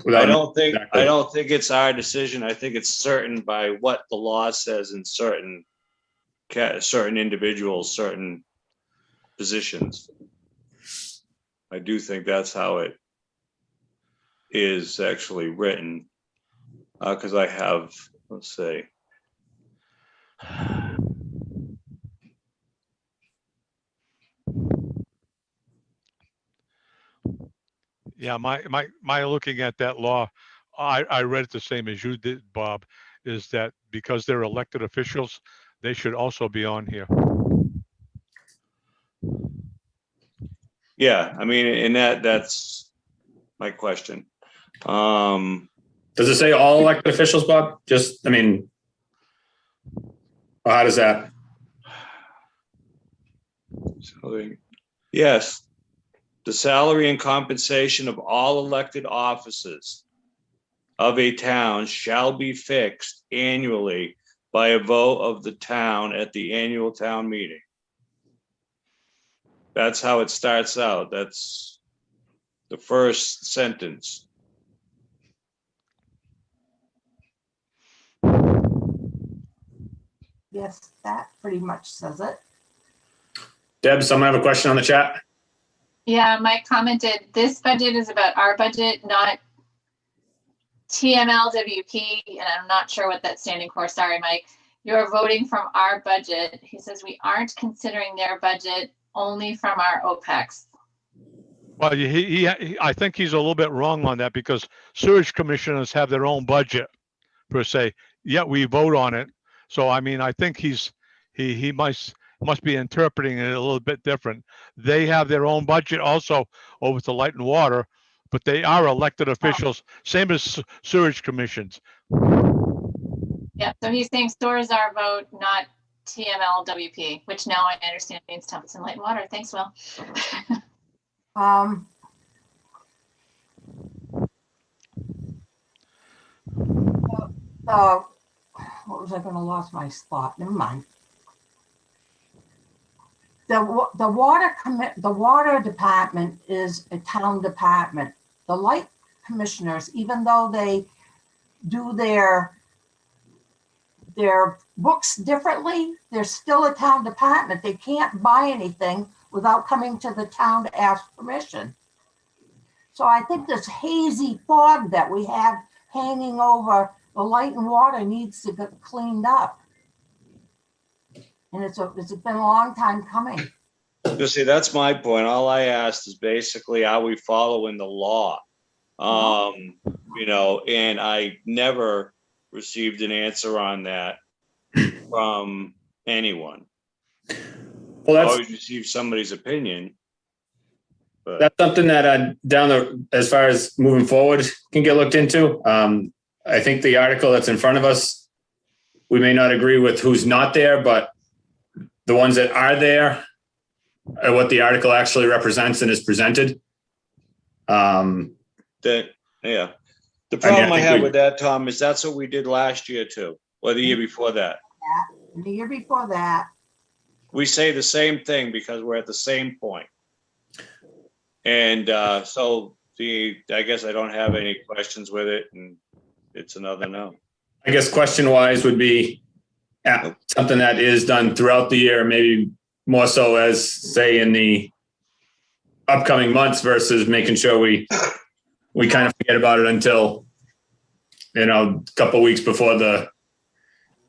I don't think it's our decision. I think it's certain by what the law says in certain individuals, certain positions. I do think that's how it is actually written. Because I have, let's see. Yeah, my looking at that law, I read it the same as you did, Bob, is that because they're elected officials, they should also be on here. Yeah, I mean, and that's my question. Does it say all elected officials, Bob? Just, I mean, how does that? Yes, the salary and compensation of all elected officers of a town shall be fixed annually by a vote of the town at the annual town meeting. That's how it starts out. That's the first sentence. Yes, that pretty much says it. Deb, someone have a question on the chat? Yeah, Mike commented, this budget is about our budget, not TMLWP, and I'm not sure what that's standing for. Sorry, Mike. You're voting from our budget. He says we aren't considering their budget, only from our OPEX. Well, I think he's a little bit wrong on that because sewage commissioners have their own budget per se, yet we vote on it. So, I mean, I think he must be interpreting it a little bit different. They have their own budget also over to Light and Water, but they are elected officials, same as sewage commissions. Yeah, so he's saying stores our vote, not TMLWP, which now I understand means Templeton Light and Water. Thanks, Will. What was I gonna lose my spot? Never mind. The water department is a town department. The light commissioners, even though they do their books differently, they're still a town department. They can't buy anything without coming to the town to ask permission. So I think this hazy fog that we have hanging over the light and water needs to get cleaned up. And it's been a long time coming. You see, that's my point. All I asked is basically, are we following the law? You know, and I never received an answer on that from anyone. Well, I always receive somebody's opinion. But that's something that as far as moving forward can get looked into. I think the article that's in front of us, we may not agree with who's not there, but the ones that are there are what the article actually represents and is presented. The problem I have with that, Tom, is that's what we did last year too, or the year before that. The year before that. We say the same thing because we're at the same point. And so I guess I don't have any questions with it, and it's another no. I guess question-wise would be something that is done throughout the year, maybe more so as, say, in the upcoming months versus making sure we kind of forget about it until, a couple of weeks before the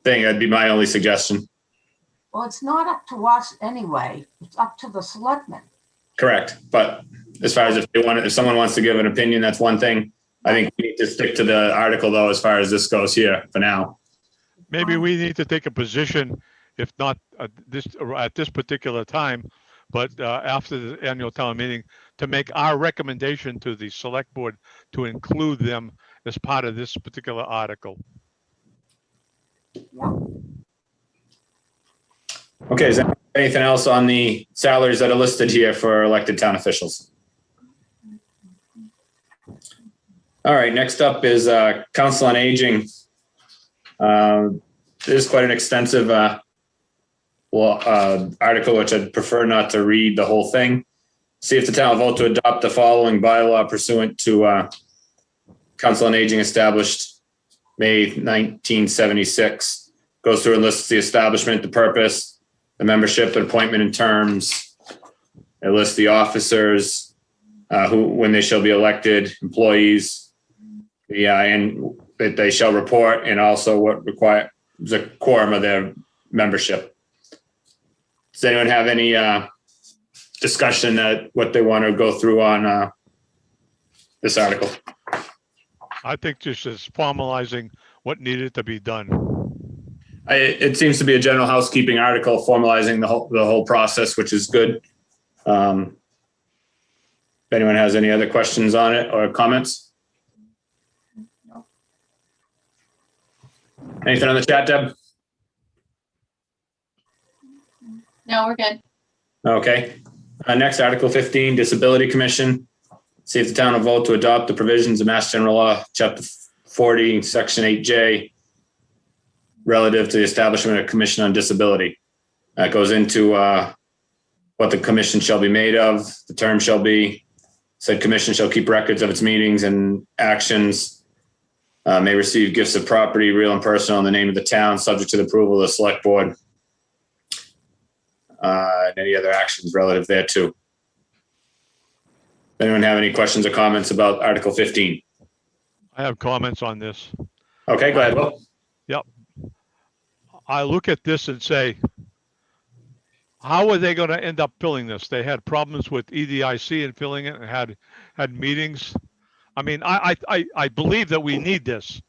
thing. That'd be my only suggestion. Well, it's not up to us anyway. It's up to the selectmen. Correct. But as far as if someone wants to give an opinion, that's one thing. I think we need to stick to the article though, as far as this goes here for now. Maybe we need to take a position, if not at this particular time, but after the annual town meeting, to make our recommendation to the select board to include them as part of this particular article. Okay, is there anything else on the salaries that are listed here for elected town officials? All right, next up is Council on Aging. This is quite an extensive article, which I'd prefer not to read the whole thing. See if the town will vote to adopt the following bylaw pursuant to Council on Aging established May 1976. Goes through and lists the establishment, the purpose, the membership, appointment and terms. It lists the officers, when they shall be elected, employees, and that they shall report, and also what require the quorum of their membership. Does anyone have any discussion that what they want to go through on this article? I think this is formalizing what needed to be done. It seems to be a general housekeeping article formalizing the whole process, which is good. If anyone has any other questions on it or comments? Anything on the chat, Deb? No, we're good. Okay. Next, Article 15, Disability Commission. See if the town will vote to adopt the provisions of Mass General Law, Chapter 40, Section 8J, relative to the establishment of a commission on disability. That goes into what the commission shall be made of. The term shall be, said commission shall keep records of its meetings and actions, may receive gifts of property, real and personal, in the name of the town, subject to the approval of the select board. And any other actions relative thereto. Anyone have any questions or comments about Article 15? I have comments on this. Okay, go ahead, Will. Yep. I look at this and say, how are they going to end up filling this? They had problems with EDIC and filling it, and had meetings. I mean, I believe that we need this,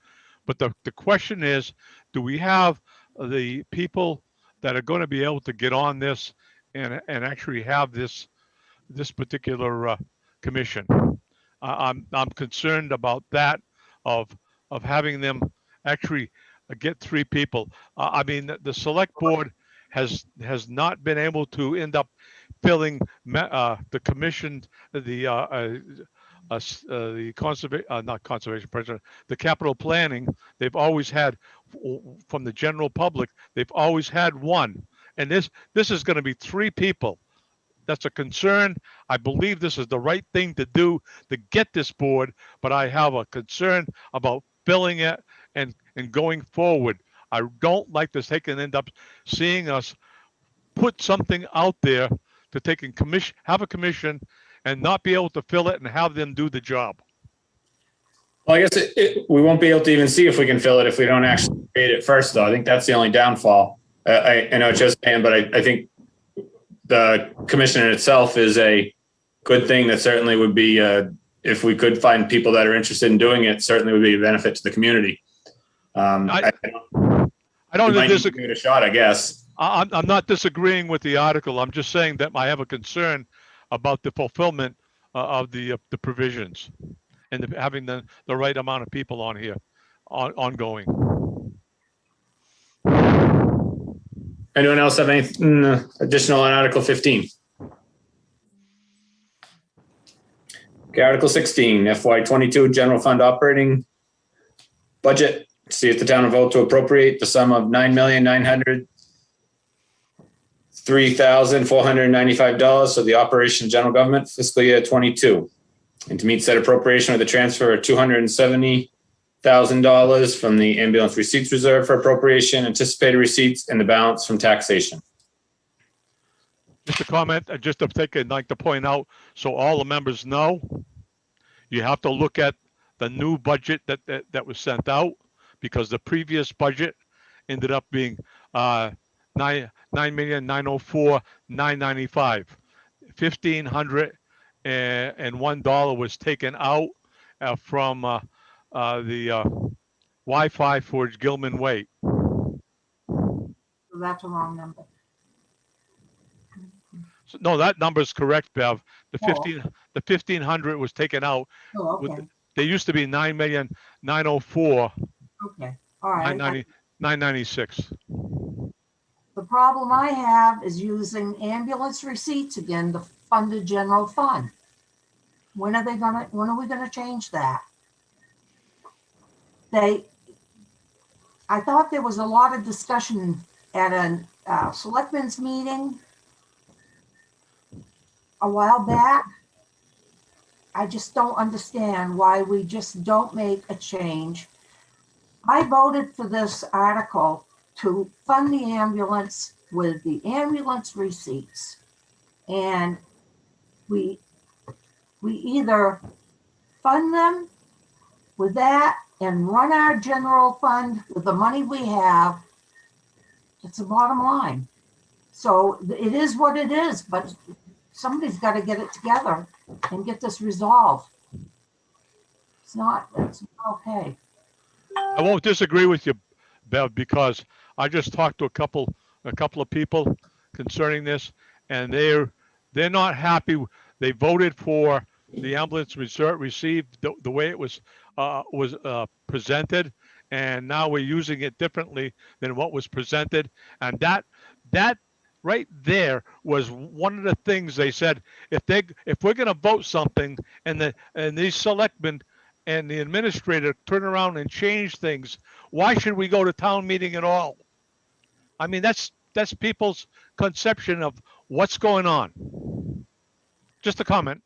but the question is, do we have the people that are going to be able to get on this and actually have this particular commission? I'm concerned about that, of having them actually get 3 people. I mean, the select board has not been able to end up filling the commission, the capital planning. They've always had, from the general public, they've always had 1, and this is going to be 3 people. That's a concern. I believe this is the right thing to do to get this board, but I have a concern about filling it and going forward. I don't like this end up seeing us put something out there to take and have a commission and not be able to fill it and have them do the job. Well, I guess we won't be able to even see if we can fill it if we don't actually create it first, though. I think that's the only downfall. I know what you're saying, but I think the commission in itself is a good thing that certainly would be, if we could find people that are interested in doing it, certainly would be a benefit to the community. I don't disagree. Give it a shot, I guess. I'm not disagreeing with the article. I'm just saying that I have a concern about the fulfillment of the provisions and having the right amount of people on here ongoing. Anyone else have anything additional on Article 15? Okay, Article 16, FY22 General Fund Operating Budget. See if the town will vote to appropriate the sum of $9,903,495 for the operation of general government fiscal year 22, and to meet said appropriation with a transfer of $270,000 from the ambulance receipts reserve for appropriation, anticipated receipts, and the balance from taxation. Just a comment, just to take it, I'd like to point out, so all the members know, you have to look at the new budget that was sent out, because the previous budget ended up being $9,904,995. $1,501 was taken out, from the Wi-Fi for Gilman Way. So that's a wrong number. So, no, that number is correct, Bev. The Oh. 1,500 was taken out. Oh, With- okay, They used to be 9,904,996. okay, all right. 996. The problem I have is using ambulance receipts again to fund the general fund. When are we gonna change that? I thought there was a lot of discussion at a selectmen's meeting a while back. I just don't understand why we just don't make a change. I voted for this article to fund the ambulance with the ambulance receipts. And we either fund them with that and run our general fund with the money we have. It's the bottom line. So it is what it is, but somebody's got to get it together and get this resolved. It's not okay. I won't disagree with you, Bev, because I just talked to a couple of people concerning this, and they're not happy. They voted for the ambulance received the way it was presented, and now we're using it differently than what was presented. And that right there was one of the things they said. If we're going to vote something, and these selectmen and the administrator turn around and change things, why should we go to town meeting at all? I mean, that's people's conception of what's going on. Just a comment.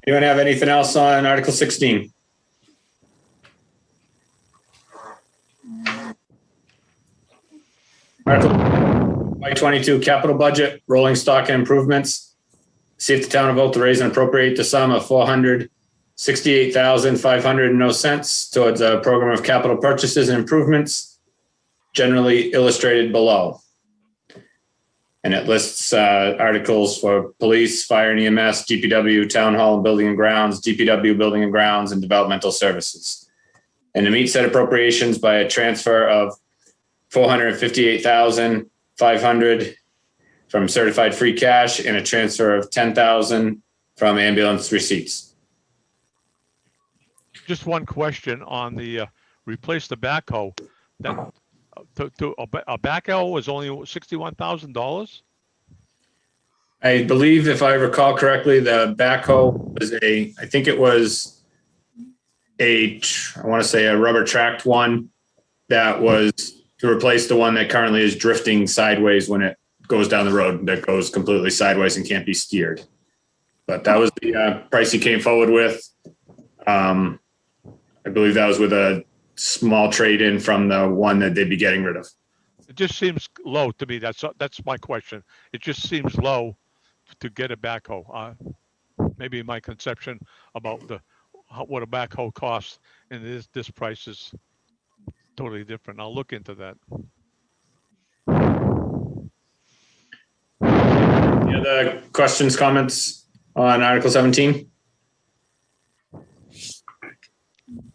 Anyone have anything else on Article 16? Article 22, capital budget, rolling stock and improvements. See if the town will vote to raise and appropriate the sum of $468,500 towards a program of capital purchases and improvements, generally illustrated below. And it lists articles for police, fire and EMS, DPW, town hall and building and grounds, DPW building and grounds, and developmental services. And to meet said appropriations by a transfer of $458,500 from certified free cash and a transfer of $10,000 from ambulance receipts. Just one question on the replace the backhoe. That to a backhoe was only $61,000. I believe, if I recall correctly, the backhoe was I want to say a rubber tracked one that was to replace the one that currently is drifting sideways when it goes down the road, that goes completely sideways and can't be steered. But that was the price he came forward with. I believe that was with a small trade-in from the one that they'd be getting rid of. It just seems low to me. That's my question. It just seems low to get a backhoe. Maybe my conception about what a backhoe costs and this price is totally different. I'll look into that. Any other questions, comments on Article 17?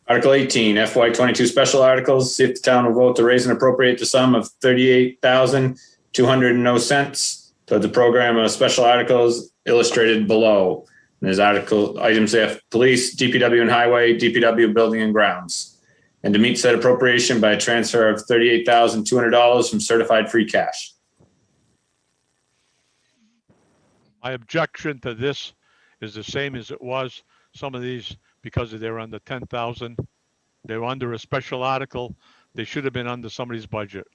Article 18, FY22 special articles. See if the town will vote to raise and appropriate the sum of $38,200 towards the program of special articles illustrated below. And there's items there: police, DPW and highway, DPW building and grounds. And to meet said appropriation by a transfer of $38,200 from certified free cash. My objection to this is the same as it was. Some of these, because they're under 10,000, they're under a special article. They should have been under somebody's budget.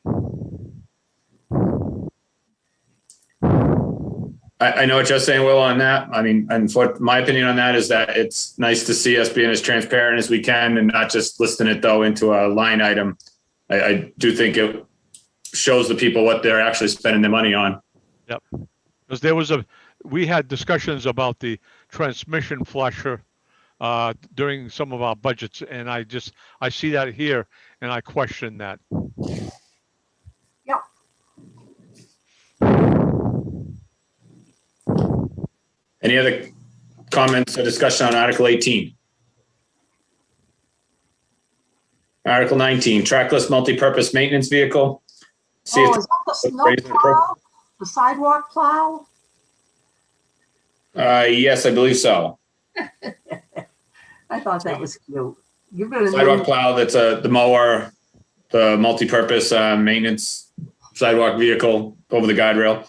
I know what you're saying, Will, on that. I mean, and for my opinion on that is that it's nice to see us being as transparent as we can and not just listing it though into a line item. I do think it shows the people what they're actually spending their money on. Yep. Because we had discussions about the transmission flusher during some of our budgets, and I see that here and I question that. Yep. Any other comments or discussion on Article 18? Article 19, trackless multi-purpose maintenance vehicle. See if Oh, is that the snow plow? The sidewalk plow? yes, I believe so. I thought that was cute. You're gonna Sidewalk name, plow, that's the mower, the multi-purpose maintenance sidewalk vehicle over the guide rail.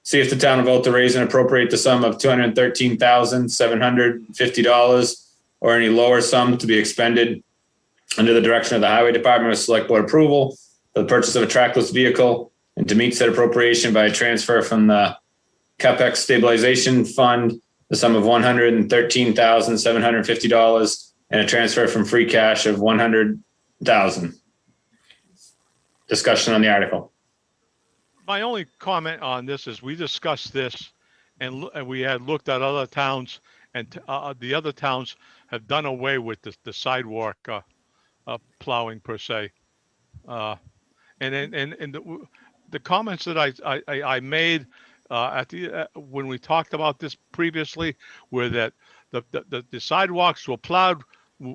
See if the town will vote to raise and appropriate the sum of $213,750 or any lower sum to be expended under the direction of the Highway Department with Select Board approval for the purchase of a trackless vehicle and to meet said appropriation by a transfer from the CapEx stabilization fund, the sum of $113,750 and a transfer from free cash of $100,000. Discussion on the article. My only comment on this is we discussed this and we had looked at other towns, and the other towns have done away with the sidewalk plowing per se. And the comments that I made at the when we talked about this previously were that the sidewalks were plowed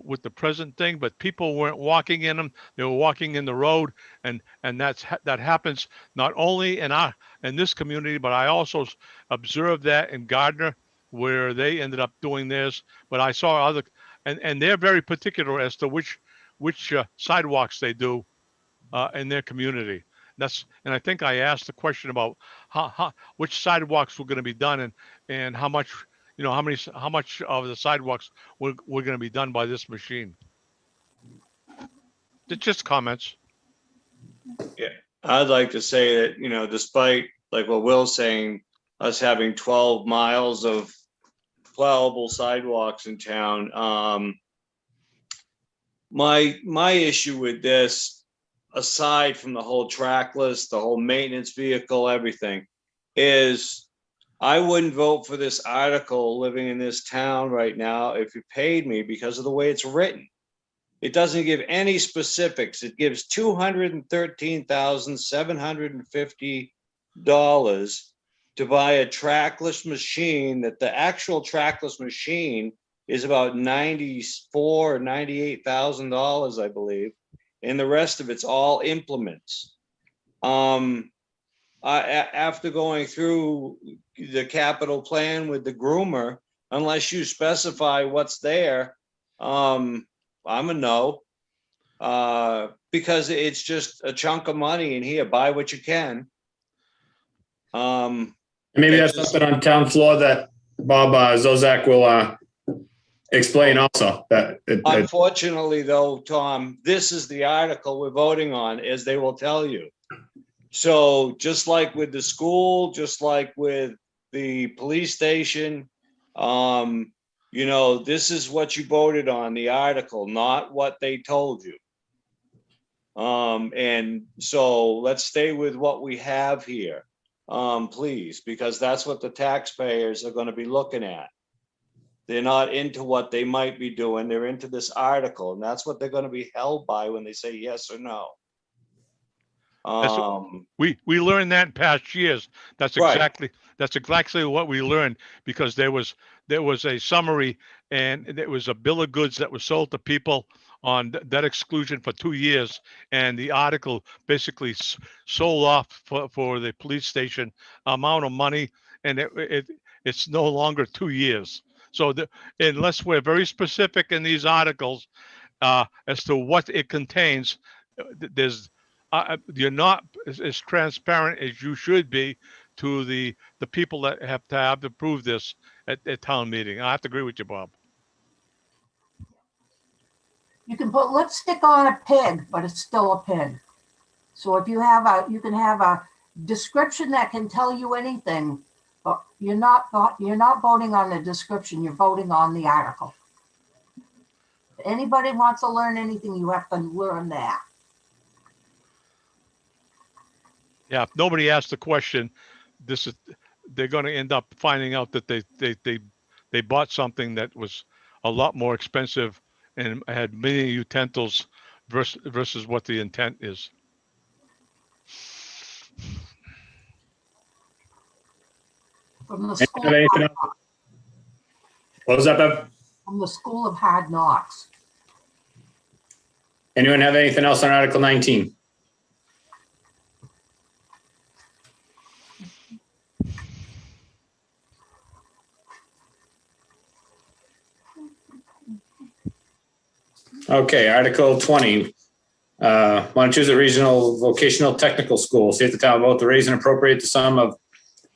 with the present thing, but people weren't walking in them; they were walking in the road, and that happens not only in this community, but I also observed that in Gardner, where they ended up doing theirs. But I saw other, and they're very particular as to which sidewalks they do in their community. And I think I asked the question about which sidewalks were going to be done and how much. How much of the sidewalks were going to be done by this machine? It's just comments. Yeah, I'd like to say that, despite like what Will's saying, us having 12 miles of plowable sidewalks in town, my issue with this, aside from the whole trackless, the whole maintenance vehicle, everything, is I wouldn't vote for this article living in this town right now if you paid me because of the way it's written. It doesn't give any specifics. It gives $213,750 to buy a trackless machine, that the actual trackless machine is about $94,000 or $98,000, I believe. And the rest of it's all implements. After going through the capital plan with the groomer, unless you specify what's there, I'm a no, because it's just a chunk of money and here, buy what you can. Maybe that's something on town floor that Bob Zozak will explain also. Unfortunately, though, Tom, this is the article we're voting on, as they will tell you. So just like with the school, just like with the police station, this is what you voted on, the article, not what they told you. And so let's stay with what we have here, please, because that's what the taxpayers are going to be looking at. They're not into what they might be doing. They're into this article, and that's what they're going to be held by when they say yes or no. We learned that in past years. That's Right. exactly what we learned, because there was a summary and there was a bill of goods that was sold to people on debt exclusion for 2 years, and the article basically sold off for the police station amount of money, and it's no longer 2 years. So unless we're very specific in these articles as to what it contains, you're not as transparent as you should be to the people that have to prove this at town meeting. I have to agree with you, Bob. you can put lipstick on a pig, but it's still a pig. So if you you can have a description that can tell you anything, but you're not voting on the description, you're voting on the article. If anybody wants to learn anything, you have to learn that. Yeah, if nobody asks the question, they're going to end up finding out that they bought something that was a lot more expensive and had many utensils versus what the intent is. From the school. Anything else? What was that, Bev? From the School of Hard Knocks. Anyone have anything else on Article 19? Okay, Article 20. Montezuma Regional Vocational Technical School. See if the town will vote to raise and appropriate the sum of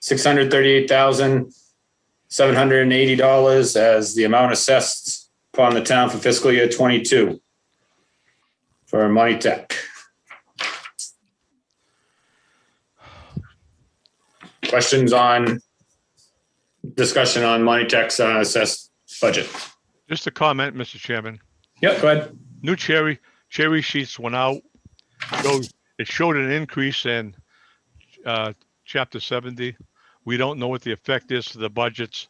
$638,780 as the amount assessed upon the town for fiscal year 22 for Money Tech. Questions on discussion on Money Tech's assessed budget? Just a comment, Mr. Chairman. Yep, go ahead. New cherry sheets went out. It showed an increase in chapter 70. We don't know what the effect is to the budgets.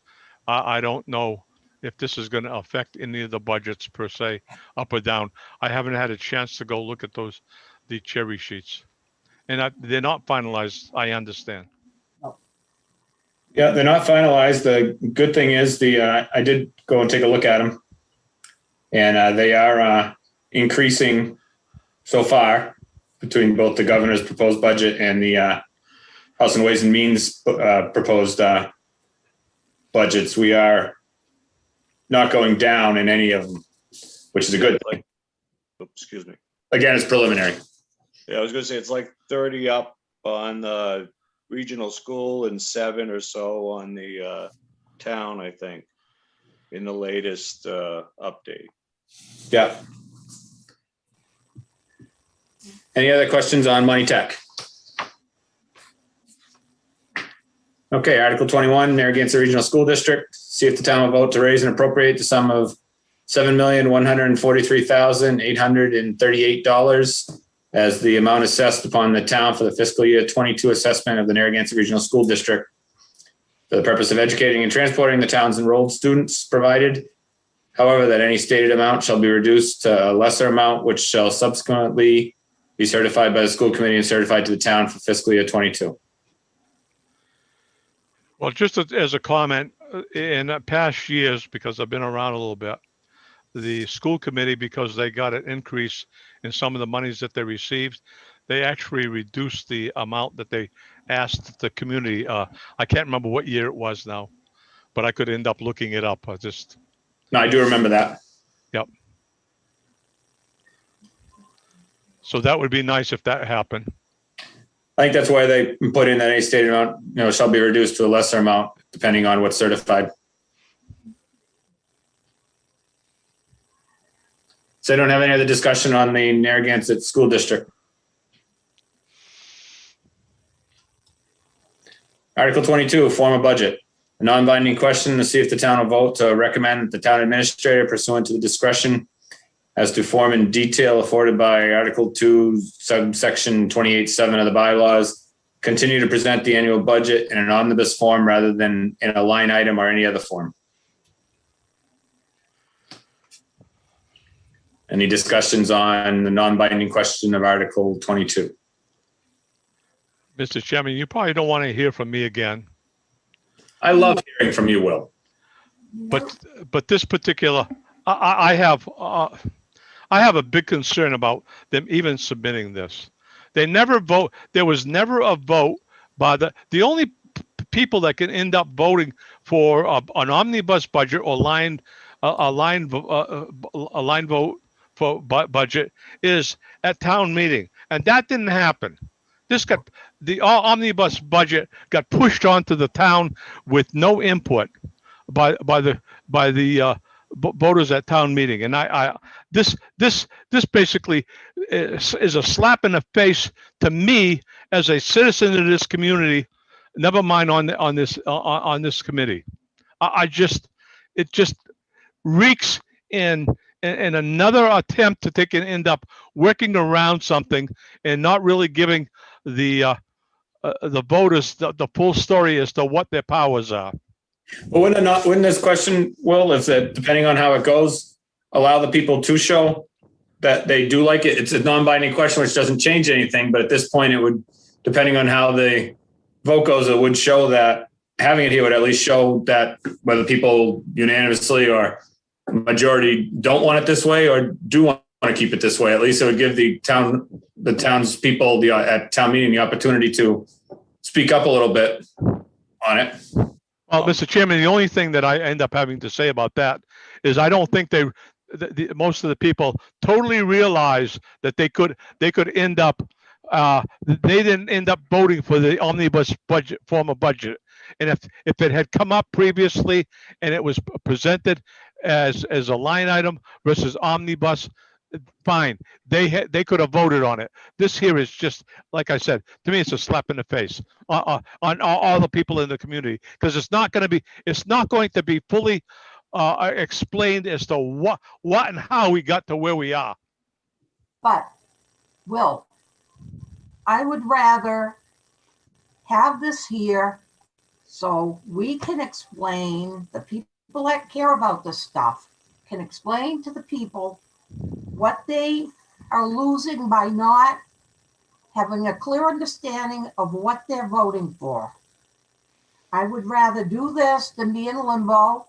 I don't know if this is going to affect any of the budgets per se, up or down. I haven't had a chance to go look at the cherry sheets. And they're not finalized, I understand. Yeah, they're not finalized. The good thing is I did go and take a look at them. And they are increasing so far between both the governor's proposed budget and the House and Ways and Means proposed budgets. We are not going down in any of them, which is a good thing. Oops, excuse me. Again, it's preliminary. Yeah, I was gonna say it's like 30 up on the regional school and 7 or so on the town, I think, in the latest update. Yeah. Any other questions on Money Tech? Okay, Article 21, Narragansett Regional School District. See if the town will vote to raise and appropriate the sum of $7,143,838 as the amount assessed upon the town for the fiscal year 22 assessment of the Narragansett Regional School District for the purpose of educating and transporting the town's enrolled students, provided, however, that any stated amount shall be reduced to a lesser amount, which shall subsequently be certified by the school committee and certified to the town for fiscal year 22. Well, just as a comment, in past years, because I've been around a little bit, the school committee, because they got an increase in some of the monies that they received, they actually reduced the amount that they asked the community. I can't remember what year it was now, but I could end up looking it up. No, I do remember that. Yep. So that would be nice if that happened. I think that's why they put in that any stated amount, shall be reduced to a lesser amount, depending on what's certified. So I don't have any other discussion on the Narragansett School District. Article 22, form a budget. A non-binding question to see if the town will vote to recommend that the town administrator, pursuant to the discretion as to form and detail afforded by Article 2, subsection 28(7) of the bylaws, continue to present the annual budget in an omnibus form rather than in a line item or any other form. Any discussions on the non-binding question of Article 22? Mr. Chairman, you probably don't want to hear from me again. I love hearing from you, Will. But this particular, I have a big concern about them even submitting this. They never vote. There was never a vote by the only people that can end up voting for an omnibus budget or a line vote for budget is at town meeting, and that didn't happen. The omnibus budget got pushed onto the town with no input by the voters at town meeting, and this basically is a slap in the face to me as a citizen of this community. Never mind on this committee. It just reeks in another attempt to end up working around something and not really giving the voters the full story as to what their powers are. Well, wouldn't this question, Will, is that depending on how it goes, allow the people to show that they do like it? It's a non-binding question, which doesn't change anything. But at this point, it would, depending on how the vote goes, it would show that having it here would at least show that whether people unanimously or majority don't want it this way or do want to keep it this way. At least it would give the townspeople at town meeting the opportunity to speak up a little bit on it. Well, Mr. Chairman, the only thing that I end up having to say about that is I don't think most of the people totally realize that they could end up, they didn't end up voting for the omnibus budget, form of budget. And if it had come up previously and it was presented as a line item versus omnibus, fine. They could have voted on it. This here is just, like I said, to me, it's a slap in the face on all the people in the community, because it's not going to be fully explained as to what and how we got to where we are. But, Will, I would rather have this here so we can explain, the people that care about this stuff can explain to the people what they are losing by not having a clear understanding of what they're voting for. I would rather do this than be in limbo.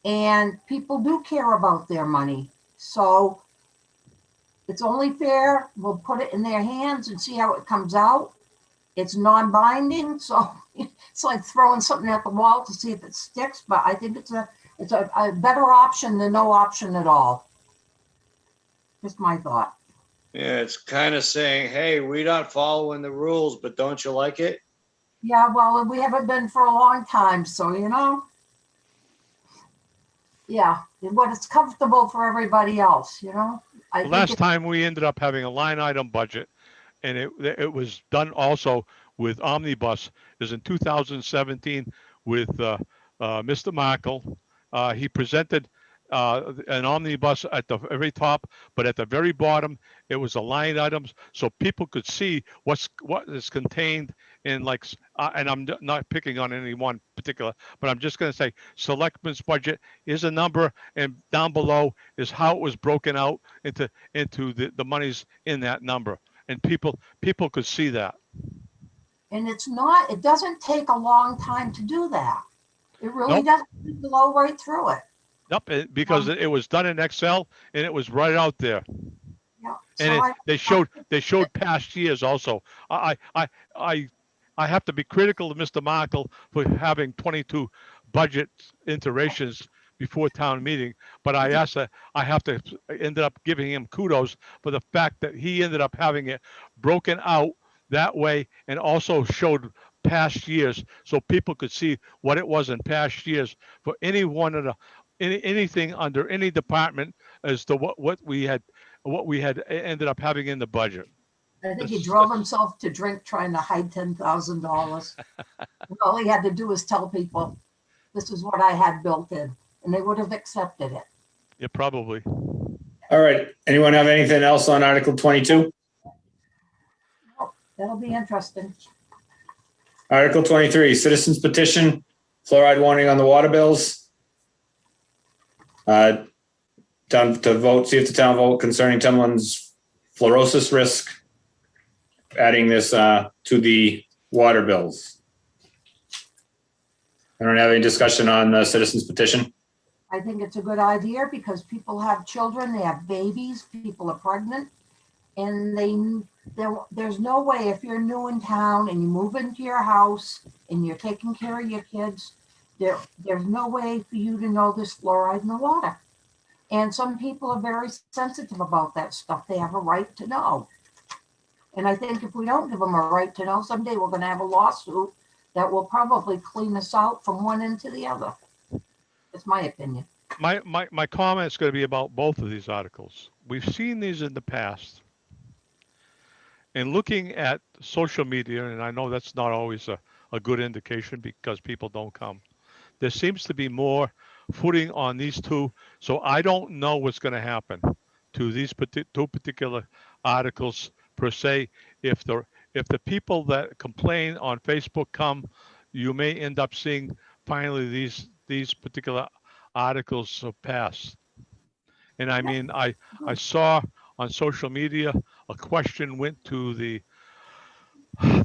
And people do care about their money. So it's only fair. We'll put it in their hands and see how it comes out. It's non-binding, so it's like throwing something at the wall to see if it sticks. But I think it's a better option than no option at all. Just my thought. Yeah, it's kind of saying, hey, we're not following the rules, but don't you like it? Yeah, well, we haven't been for a long time, so yeah, what is comfortable for everybody else, Last time we ended up having a line item budget, and it was done also with omnibus, is in 2017 with Mr. Markle. He presented an omnibus at the very top, but at the very bottom, it was a line items, so people could see what is contained in, like, and I'm not picking on any one particular, but I'm just going to say selectmen's budget is a number, and down below is how it was broken out into the monies in that number, and people could see that. And it doesn't take a long time to do that. It really doesn't blow right through it. Yep, because it was done in Excel and it was right out there. Yeah. And they showed past years also. I have to be critical of Mr. Markle for having 22 budget iterations before town meeting, but I have to ended up giving him kudos for the fact that he ended up having it broken out that way and also showed past years so people could see what it was in past years for any one of the anything under any department as to what we had ended up having in the budget. I think he drove himself to drink trying to hide $10,000. All he had to do was tell people, this is what I had built in, and they would have accepted it. Yeah, probably. All right. Anyone have anything else on Article 22? Oh, that'll be interesting. Article 23, citizens petition, fluoride warning on the water bills. Town to vote, see if the town vote concerning Templeton's fluorosis risk, adding this to the water bills. I don't have any discussion on the citizens petition. I think it's a good idea because people have children, they have babies, people are pregnant, and there's no way if you're new in town and you move into your house and you're taking care of your kids, there's no way for you to know there's fluoride in the water. And some people are very sensitive about that stuff. They have a right to know. And I think if we don't give them a right to know, someday we're going to have a lawsuit that will probably clean us out from one end to the other. That's my opinion. My comment is going to be about both of these articles. We've seen these in the past. And looking at social media, and I know that's not always a good indication because people don't come. There seems to be more footing on these two. So I don't know what's going to happen to these two particular articles per se. If the people that complain on Facebook come, you may end up seeing finally these particular articles pass. And I mean, I saw on social media a question went to the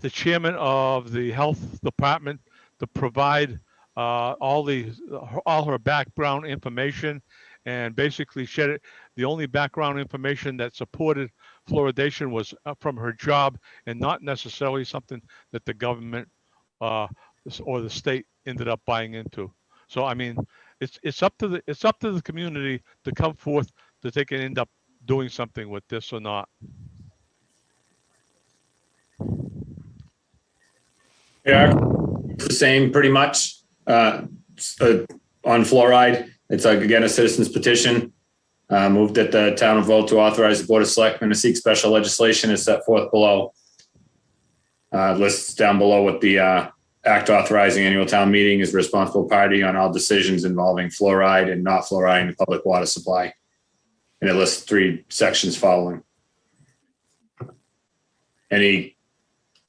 chairman of the health department to provide all her background information, and basically the only background information that supported fluoridation was from her job, and not necessarily something that the government or the state ended up buying into. So I mean, it's up to the community to come forth to they can end up doing something with this or not. Yeah, the same pretty much on fluoride. It's like, again, a citizen's petition. Moved that the town vote to authorize the Board of Selectmen to seek special legislation as set forth below. Lists down below what the act authorizing annual town meeting is responsible party on all decisions involving fluoride and not fluoride in the public water supply. And it lists 3 sections following. Any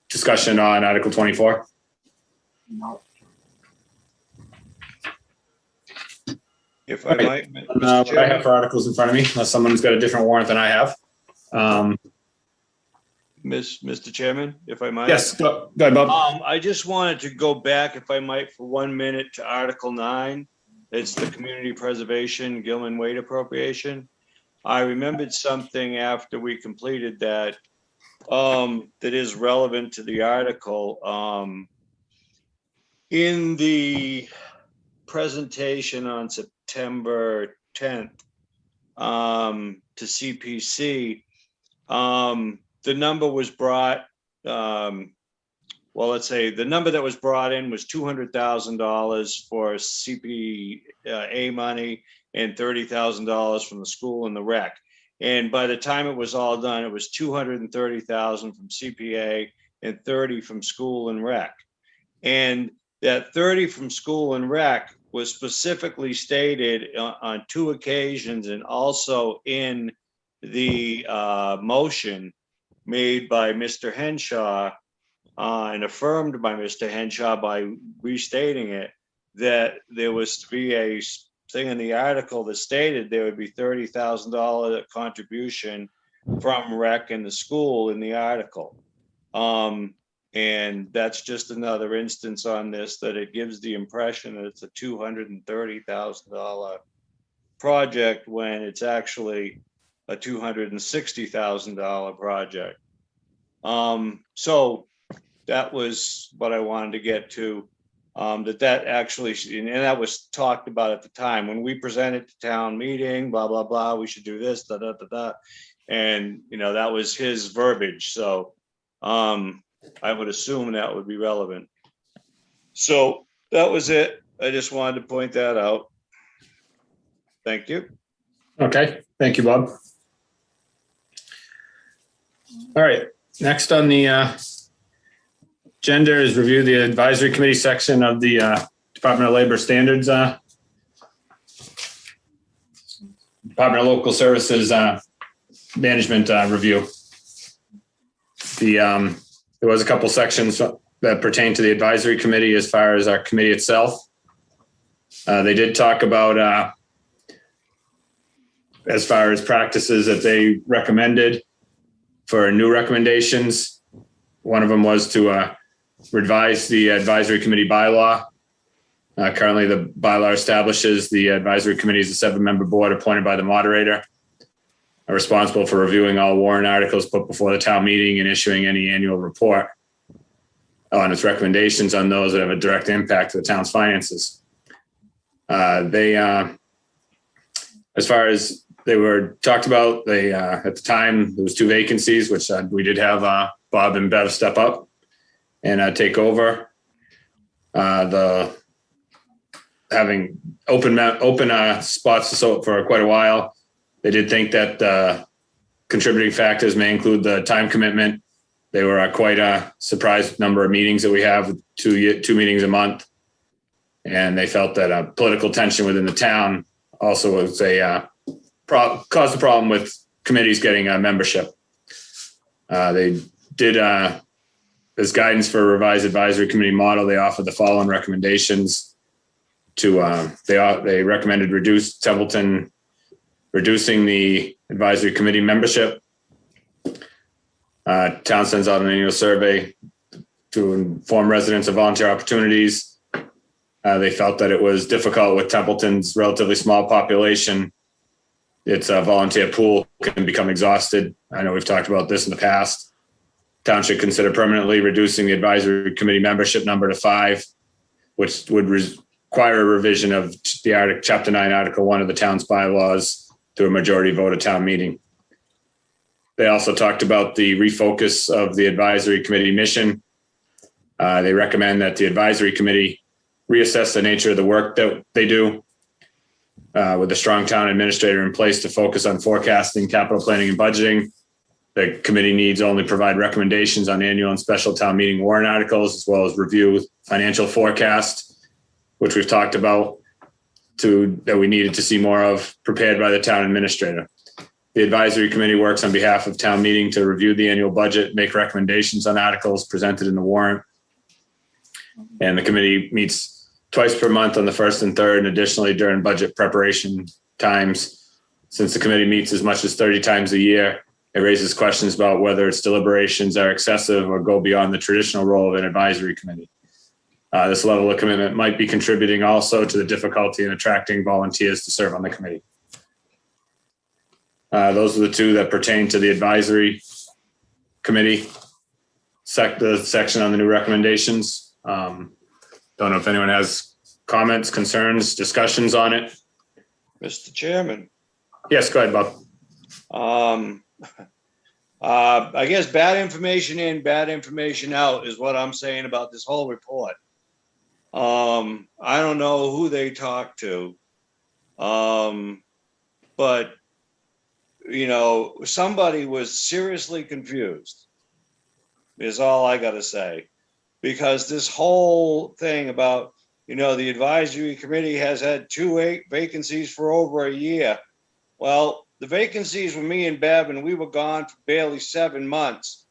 discussion on Article 24? No. If I might, Mr. What I Chairman. have for articles in front of me, unless someone's got a different warrant than I have. Mr. Chairman, if I might. Yes, go ahead, Bob. I just wanted to go back, if I might, for 1 minute to Article 9. It's the Community Preservation Gilman Waite appropriation. I remembered something after we completed that that is relevant to the article. In the presentation on September 10th to CPC, the number was brought, well, let's say the number that was brought in was $200,000 for CPA money and $30,000 from the school and the rec. And by the time it was all done, it was $230,000 from CPA and 30 from school and rec. And that 30 from school and rec was specifically stated on 2 occasions, and also in the motion made by Mr. Henshaw and affirmed by Mr. Henshaw by restating it, that there was to be a thing in the article that stated there would be $30,000 contribution from rec and the school in the article. And that's just another instance on this, that it gives the impression that it's a $230,000 project when it's actually a $260,000 project. So that was what I wanted to get to, that actually, and that was talked about at the time when we presented to town meeting, blah, blah, blah, we should do this, da, da, da, da. And, you know, that was his verbiage. So I would assume that would be relevant. So that was it. I just wanted to point that out. Thank you. Okay, thank you, Bob. All right, next on the agenda is review the advisory committee section of the Department of Labor Standards, Department of Local Services management review. There was a couple sections that pertain to the advisory committee as far as our committee itself. They did talk about as far as practices that they recommended for new recommendations. One of them was to revise the advisory committee bylaw. Currently, the bylaw establishes the advisory committee as a 7-member board appointed by the moderator, responsible for reviewing all warrant articles put before the town meeting and issuing any annual report on its recommendations on those that have a direct impact to the town's finances. As far as they were talked about, they at the time there was 2 vacancies, which we did have Bob and Bev step up and take over. Having open spots for quite a while. They did think that contributing factors may include the time commitment. They were quite a surprised number of meetings that we have, 2 meetings a month. And they felt that political tension within the town also was caused a problem with committees getting membership. They did, as guidance for a revised advisory committee model, they offered the following recommendations to, they recommended Templeton reducing the advisory committee membership. Town sends out an annual survey to inform residents of volunteer opportunities. They felt that it was difficult with Templeton's relatively small population. Its volunteer pool can become exhausted. I know we've talked about this in the past. Town should consider permanently reducing the advisory committee membership number to 5, which would require a revision of the Chapter 9, Article 1 of the town's bylaws through a majority vote at town meeting. They also talked about the refocus of the advisory committee mission. They recommend that the advisory committee reassess the nature of the work that they do, with a strong town administrator in place to focus on forecasting, capital planning, and budgeting. The committee needs only provide recommendations on annual and special town meeting warrant articles, as well as review financial forecast, which we've talked about, that we needed to see more of, prepared by the town administrator. The advisory committee works on behalf of town meeting to review the annual budget, make recommendations on articles presented in the warrant. And the committee meets twice per month on the 1st and 3rd, and additionally during budget preparation times. Since the committee meets as much as 30 times a year, it raises questions about whether its deliberations are excessive or go beyond the traditional role of an advisory committee. This level of commitment might be contributing also to the difficulty in attracting volunteers to serve on the committee. Those are the two that pertain to the advisory committee, the section on the new recommendations. Don't know if anyone has comments, concerns, discussions on it. Mr. Chairman. Yes, go ahead, Bob. I guess bad information in, bad information out is what I'm saying about this whole report. I don't know who they talked to, but somebody was seriously confused is all I got to say, because this whole thing about, the advisory committee has had 2 vacancies for over a year. Well, the vacancies were me and Bev, and we were gone for barely 7 months.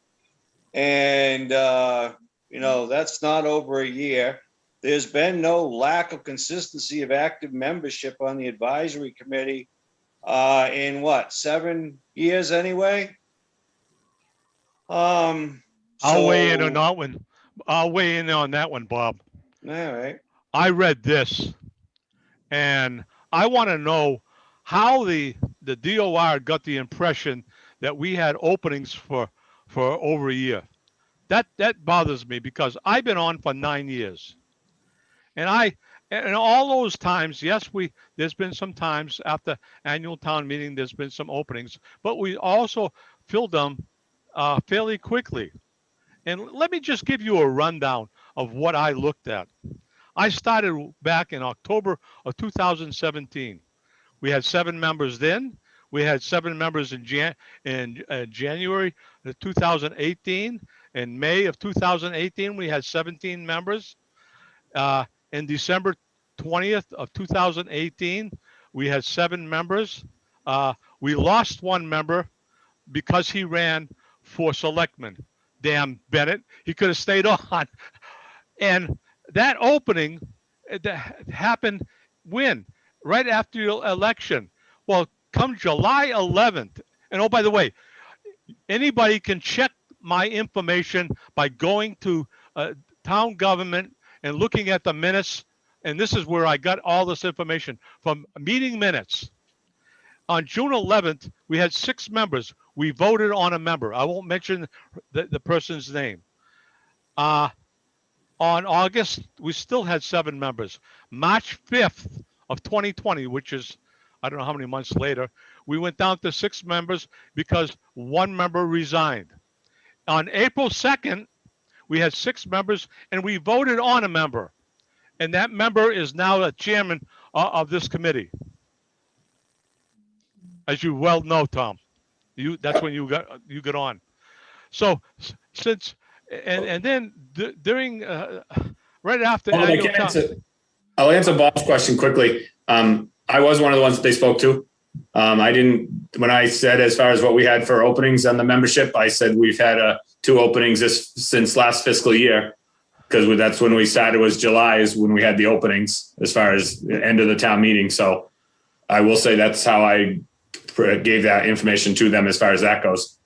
And, that's not over a year. There's been no lack of consistency of active membership on the advisory committee in 7 years anyway? I'll weigh in on that one. I'll weigh in on that one, Bob. All right. I read this, and I want to know how the DOR got the impression that we had openings for over a year. That bothers me, because I've been on for 9 years, and all those times, yes, there's been some times after annual town meeting, there's been some openings, but we also filled them fairly quickly. And let me just give you a rundown of what I looked at. I started back in October of 2017. We had 7 members then. We had 7 members in January of 2018. In May of 2018, we had 17 members. In December 20th of 2018, we had 7 members. We lost 1 member because he ran for selectman. Damn Bennett, he could have stayed on. And that opening happened when? Right after your election. Well, come July 11th, and oh, by the way, anybody can check my information by going to town government and looking at the minutes, and this is where I got all this information from meeting minutes. On June 11th, we had 6 members. We voted on a member. I won't mention the person's name. On August, we still had 7 members. March 5th of 2020, which is, I don't know how many months later, we went down to 6 members because 1 member resigned. On April 2nd, we had 6 members, and we voted on a member. And that member is now the chairman of this committee. As you well know, Tom, that's when you got on. So since and then during right after I'll answer Bob's question quickly. I was one of the ones that they spoke to. When I said as far as what we had for openings on the membership, I said we've had 2 openings since last fiscal year, because that's when we started, was July is when we had the openings as far as the end of the town meeting. So I will say that's how I gave that information to them as far as that goes.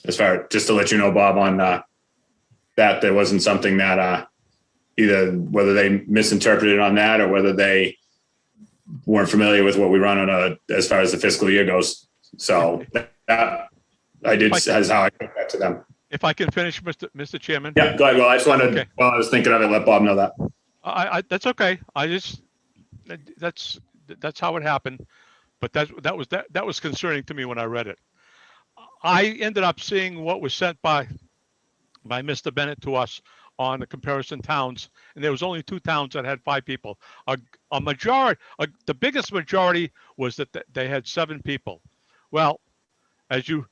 Just to let you know, Bob, on that there wasn't something that either whether they misinterpreted on that or whether they weren't familiar with what we run on as far as the fiscal year goes. So that I did as how I put that to them. If I can finish, Mr. Chairman. Yeah, go ahead. Well, I just wanted, Okay. while I was thinking of it, let Bob know that. That's okay. That's how it happened. But that was concerning to me when I read it. I ended up seeing what was sent by Mr. Bennett to us on the comparison towns, and there was only 2 towns that had 5 people. A majority, the biggest majority was that they had 7 people. Well, as you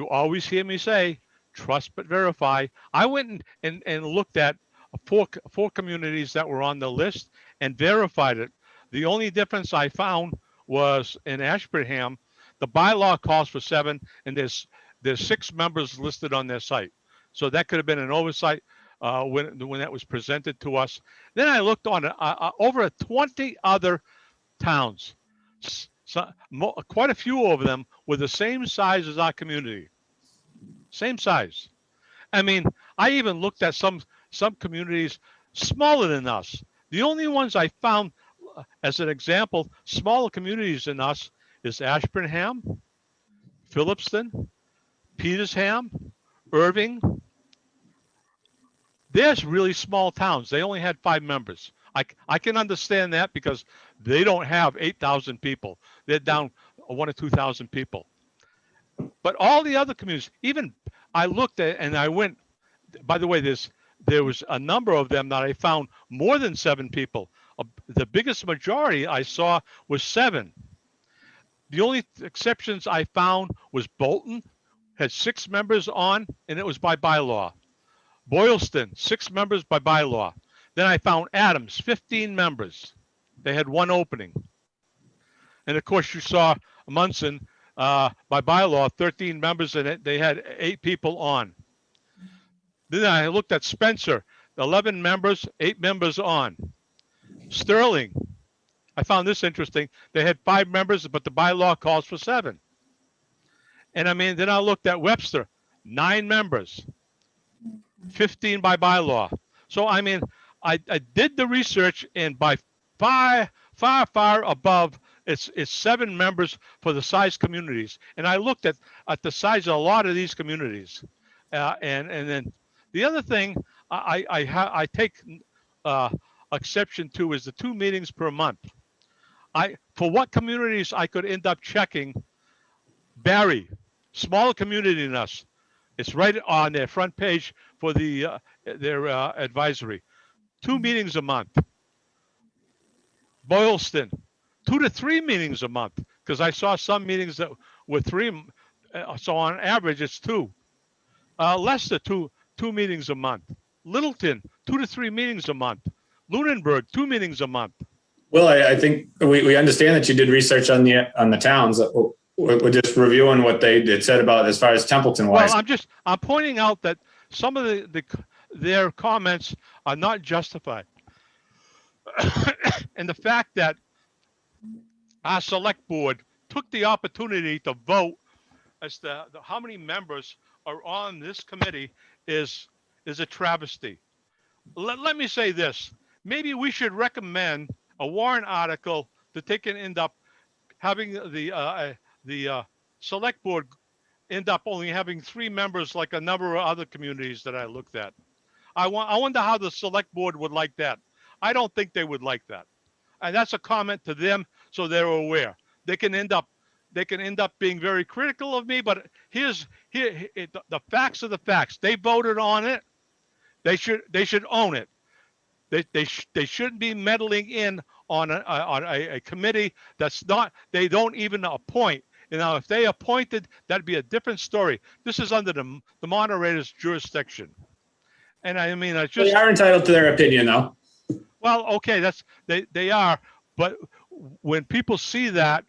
always hear me say, trust but verify. I went and looked at four communities that were on the list and verified it. The only difference I found was in Ashburnham, the bylaw calls for 7, and there's 6 members listed on their site. So that could have been an oversight when that was presented to us. Then I looked on over 20 other towns. Quite a few of them were the same size as our community. Same size. I mean, I even looked at some communities smaller than us. The only ones I found, as an example, smaller communities than us is Ashburnham, Phillipston, Petersham, Irving. There's really small towns. They only had 5 members. I can understand that because they don't have 8,000 people. They're down 1,000 or 2,000 people. But all the other communities, even I looked at and I went, by the way, there was a number of them that I found more than 7 people. The biggest majority I saw was 7. The only exceptions I found was Bolton, had 6 members on, and it was by bylaw. Boylston, 6 members by bylaw. Then I found Adams, 15 members. They had 1 opening. And of course, you saw Munson, by bylaw, 13 members, and they had 8 people on. Then I looked at Spencer, 11 members, 8 members on. Sterling, I found this interesting. They had 5 members, but the bylaw calls for 7. And I mean, then I looked at Webster, 9 members, 15 by bylaw. So I mean, I did the research, and by far above, it's 7 members for the size communities. And I looked at the size of a lot of these communities, and then the other thing I take exception to is the 2 meetings per month. For what communities I could end up checking, Barry, smaller community than us. It's right on their front page for their advisory. 2 meetings a month. Boylston, 2 to 3 meetings a month, because I saw some meetings that were 3. So on average, it's 2. Leicester, 2 meetings a month. Littleton, 2 to 3 meetings a month. Lunenburg, 2 meetings a month. Well, I think we understand that you did research on the towns. We're just reviewing what they had said about as far as Templeton wise. Well, I'm pointing out that some of their comments are not justified. And the fact that our select board took the opportunity to vote as to how many members are on this committee is a travesty. Let me say this. Maybe we should recommend a warrant article that they can end up having the select board end up only having 3 members, like a number of other communities that I looked at. I wonder how the select board would like that. I don't think they would like that. And that's a comment to them, so they're aware. They can end up being very critical of me, but the facts are the facts. They voted on it. They should own it. They shouldn't be meddling in on a committee that's not, they don't even appoint. You know, if they appointed, that'd be a different story. This is under the moderator's jurisdiction. And I mean, I just. They are entitled to their opinion, though. Well, okay, they are, but when people see that,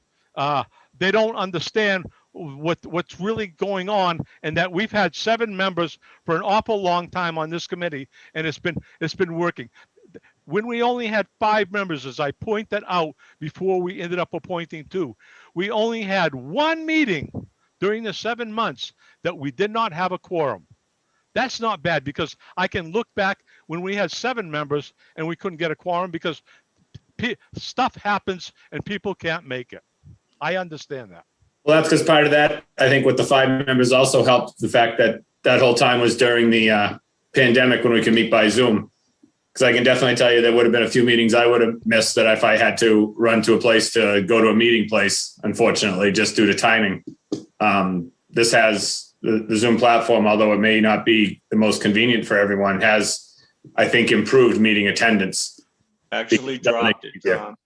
they don't understand what's really going on, and that we've had 7 members for an awful long time on this committee, and it's been working. When we only had 5 members, as I pointed out before we ended up appointing 2, we only had 1 meeting during the 7 months that we did not have a quorum. That's not bad, because I can look back when we had 7 members and we couldn't get a quorum because stuff happens and people can't make it. I understand that. Well, that's because part of that, I think, with the 5 members also helped the fact that that whole time was during the pandemic when we could meet by Zoom. Because I can definitely tell you there would have been a few meetings I would have missed that if I had to run to a place to go to a meeting place, unfortunately, just due to timing. This has the Zoom platform, although it may not be the most convenient for everyone, has, I think, improved meeting attendance. Actually dropped it, Tom.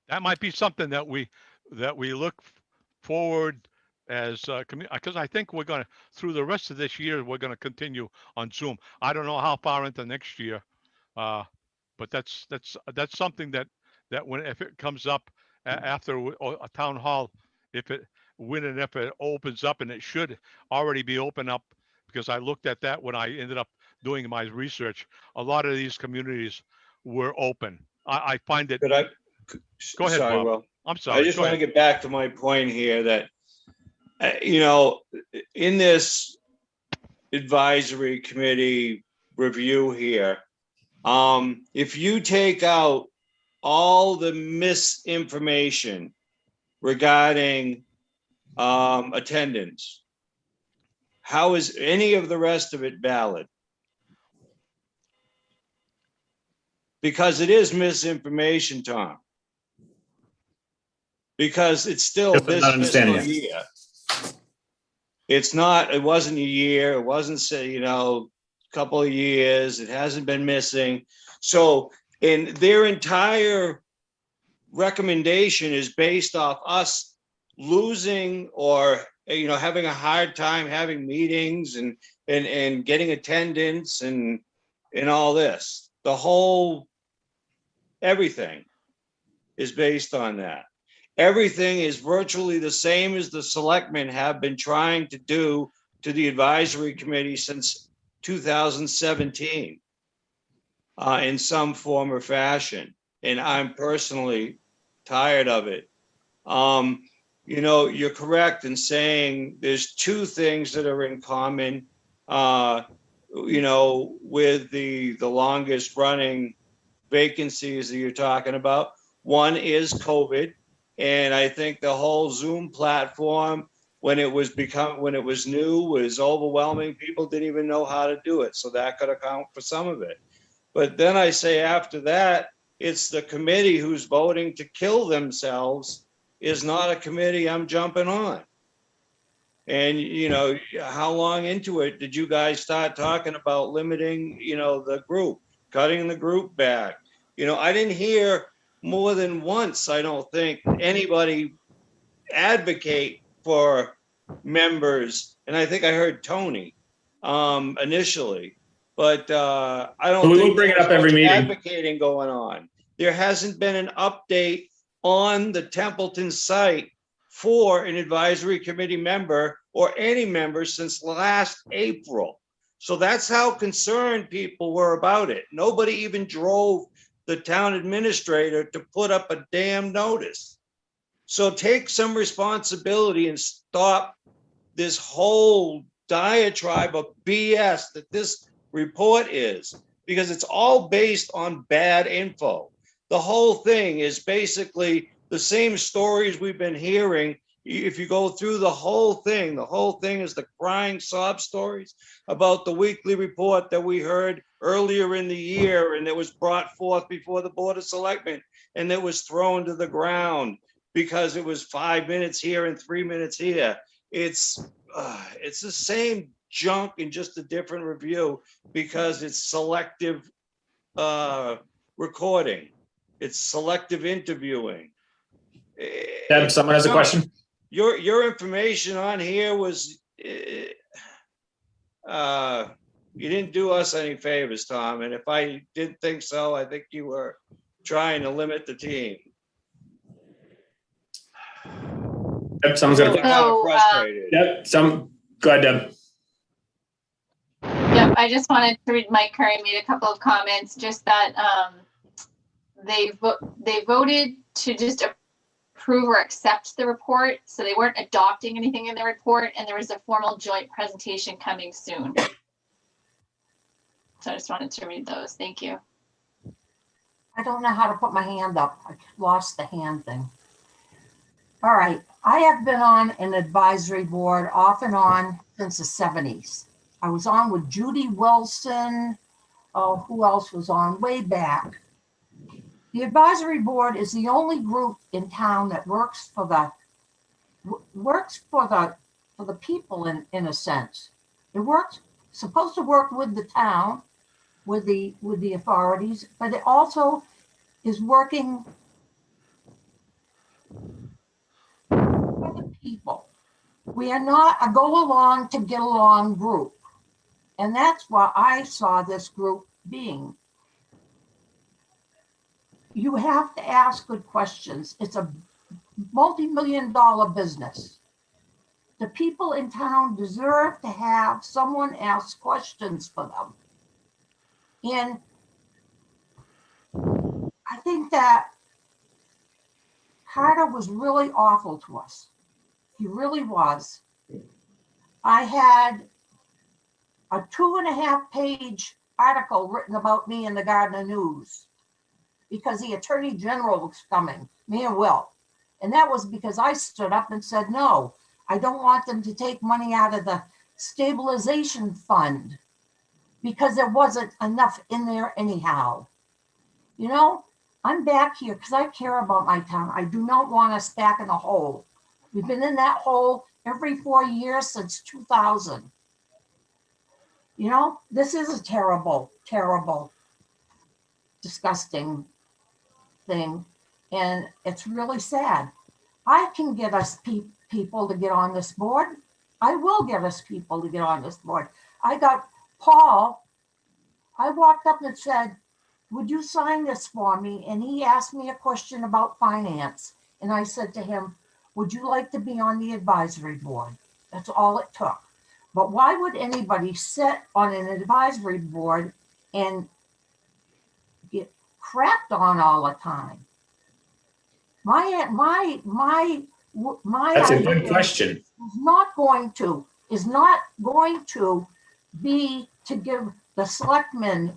That might be something that we look forward as because I think we're going to, through the rest of this year, we're going to continue on Zoom. I don't know how far into next year, but that's something that if it comes up after a town hall, if it opens up, and it should already be open up, because I looked at that when I ended up doing my research. A lot of these communities were open. I find it. Go ahead, Bob. Will. I'm sorry. I just want to get back to my point here that, in this advisory committee review here, if you take out all the misinformation regarding attendance, how is any of the rest of it valid? Because it is misinformation, Tom. Because it's still this fiscal year. It's not, it wasn't a year, it wasn't, a couple of years, it hasn't been missing. So, in their entire recommendation is based off us losing or, having a hard time having meetings and getting attendance and all this. The whole, everything is based on that. Everything is virtually the same as the selectmen have been trying to do to the advisory committee since 2017 in some form or fashion. And I'm personally tired of it. You're correct in saying there's 2 things that are in common, with the longest running vacancies that you're talking about. One is COVID. And I think the whole Zoom platform, when it was new, was overwhelming. People didn't even know how to do it. So that could account for some of it. But then I say after that, it's the committee who's voting to kill themselves is not a committee I'm jumping on. And, how long into it did you guys start talking about limiting, the group, cutting the group back? I didn't hear more than once, I don't think, anybody advocate for members. And I think I heard Tony initially, but I don't think we'll bring it up every meeting. Advocating going on. There hasn't been an update on the Templeton site for an advisory committee member or any member since last April. So that's how concerned people were about it. Nobody even drove the town administrator to put up a damn notice. So take some responsibility and stop this whole diatribe of BS that this report is, because it's all based on bad info. The whole thing is basically the same stories we've been hearing. If you go through the whole thing is the crying sob stories about the weekly report that we heard earlier in the year, and it was brought forth before the Board of Selectmen, and it was thrown to the ground because it was 5 minutes here and 3 minutes here. It's the same junk in just a different review because it's selective recording. It's selective interviewing. Deb, someone has a question? Your information on here was, you didn't do us any favors, Tom. And if I didn't think so, I think you were trying to limit the team. Yep, someone's got a question. Kind of frustrated. Go ahead, Deb. Yep, I just wanted to read, Mike Curry made a couple of comments, just that they voted to just approve or accept the report. So they weren't adopting anything in the report, and there was a formal joint presentation coming soon. So I just wanted to read those. Thank you. I don't know how to put my hand up. I lost the hand thing. All right. I have been on an advisory board off and on since the 70s. I was on with Judy Wilson. Oh, who else was on? Way back. The advisory board is the only group in town that works for the people in a sense. It works, supposed to work with the town, with the authorities, but it also is working for the people. We are not a go along to get along group. And that's what I saw this group being. You have to ask good questions. It's a multi-million-dollar business. The people in town deserve to have someone ask questions for them. And I think that Carter was really awful to us. He really was. I had a 2.5-page article written about me in the Gardner News because the Attorney General was coming, me and Will. And that was because I stood up and said, no, I don't want them to take money out of the stabilization fund because there wasn't enough in there anyhow. You know, I'm back here because I care about my town. I do not want us back in a hole. We've been in that hole every 4 years since 2000. You know, this is a terrible, terrible, disgusting thing. And it's really sad. I can get us people to get on this board. I will get us people to get on this board. I got Paul. I walked up and said, would you sign this for me? And he asked me a question about finance. And I said to him, would you like to be on the advisory board? That's all it took. But why would anybody sit on an advisory board and get crapped on all the time? My That's a good idea question. is not going to be to give the selectmen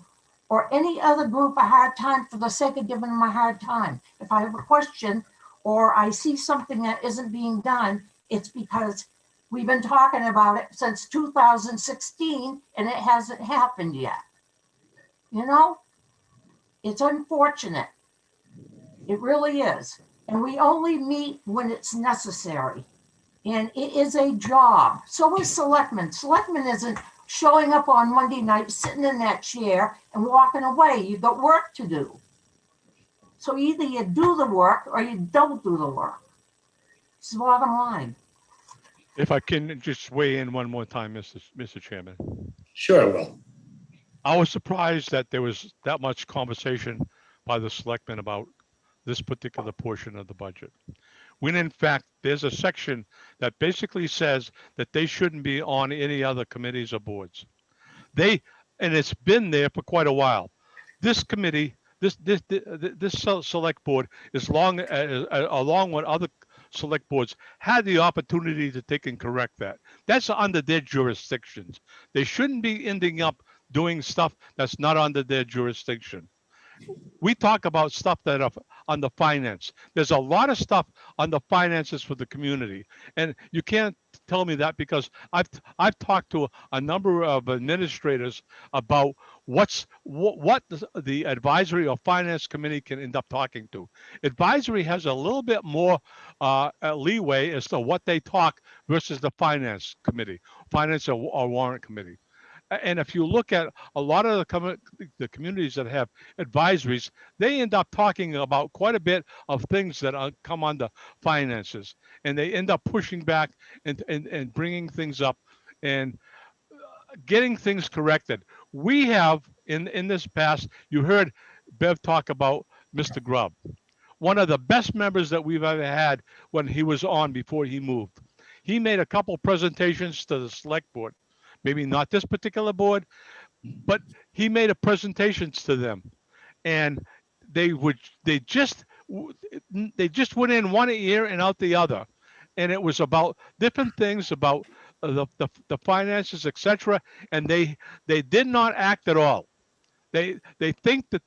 or any other group a hard time for the sake of giving them a hard time. If I have a question or I see something that isn't being done, it's because we've been talking about it since 2016 and it hasn't happened yet. You know, it's unfortunate. It really is. And we only meet when it's necessary. And it is a job. So is selectmen. Selectmen isn't showing up on Monday night, sitting in that chair and walking away. You've got work to do. So either you do the work or you don't do the work. It's the bottom line. If I can just weigh in one more time, Mr. Chairman. Sure, Will. I was surprised that there was that much conversation by the selectmen about this particular portion of the budget. When in fact, there's a section that basically says that they shouldn't be on any other committees or boards. And it's been there for quite a while. This committee, this select board, along with other select boards, had the opportunity to take and correct that. That's under their jurisdictions. They shouldn't be ending up doing stuff that's not under their jurisdiction. We talk about stuff that are on the finance. There's a lot of stuff on the finances for the community. And you can't tell me that because I've talked to a number of administrators about what the advisory or finance committee can end up talking to. Advisory has a little bit more leeway as to what they talk versus the finance committee, finance or warrant committee. And if you look at a lot of the communities that have advisories, they end up talking about quite a bit of things that come under finances, and they end up pushing back and bringing things up and getting things corrected. We have in this past, you heard Bev talk about Mr. Grubb, one of the best members that we've ever had when he was on before he moved. He made a couple presentations to the select board. Maybe not this particular board, but he made a presentations to them, and they just went in one ear and out the other, and it was about different things about the finances, etc. And they did not act at all. They think that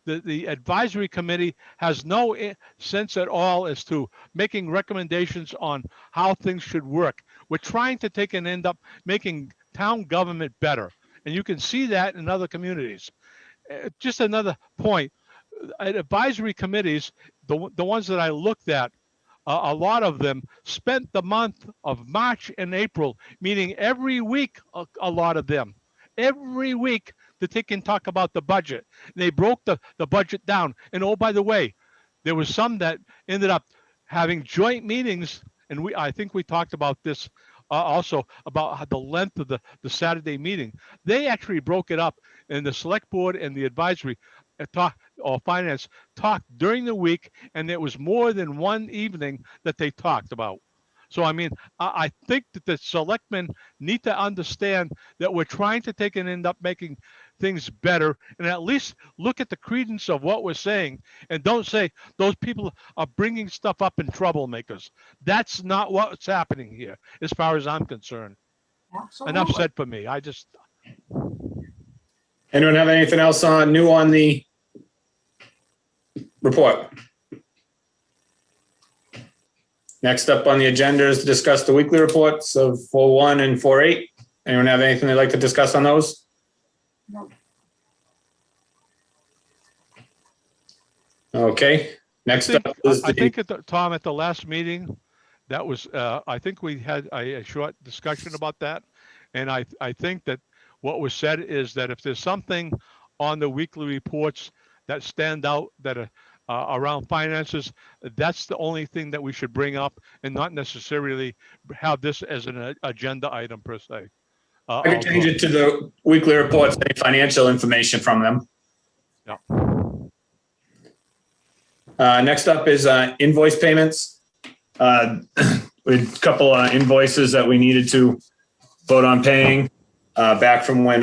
the advisory committee has no sense at all as to making recommendations on how things should work. We're trying to take and end up making town government better. And you can see that in other communities. Just another point, advisory committees, the ones that I looked at, a lot of them spent the month of March and April, meaning every week, a lot of them, every week to take and talk about the budget. They broke the budget down. And oh, by the way, there was some that ended up having joint meetings. And I think we talked about this also about the length of the Saturday meeting. They actually broke it up, and the select board and the advisory finance talked during the week, and there was more than one evening that they talked about. So, I mean, I think that the selectmen need to understand that we're trying to take and end up making things better, and at least look at the credence of what we're saying, and don't say those people are bringing stuff up in troublemakers. That's not what's happening here, as far as I'm concerned. Absolutely. Enough said for me. Anyone have anything else new on the report? Next up on the agenda is to discuss the weekly reports of 4.1 and 4.8. Anyone have anything they'd like to discuss on those? No. Okay, next up is I think Tom, at the last meeting, that was, I think we had a short discussion about that. And I think that what was said is that if there's something on the weekly reports that stand out that are around finances, that's the only thing that we should bring up, and not necessarily have this as an agenda item per se. I can change it to the weekly reports, any financial information from them. Yeah. Next up is invoice payments. We had a couple invoices that we needed to vote on paying back from when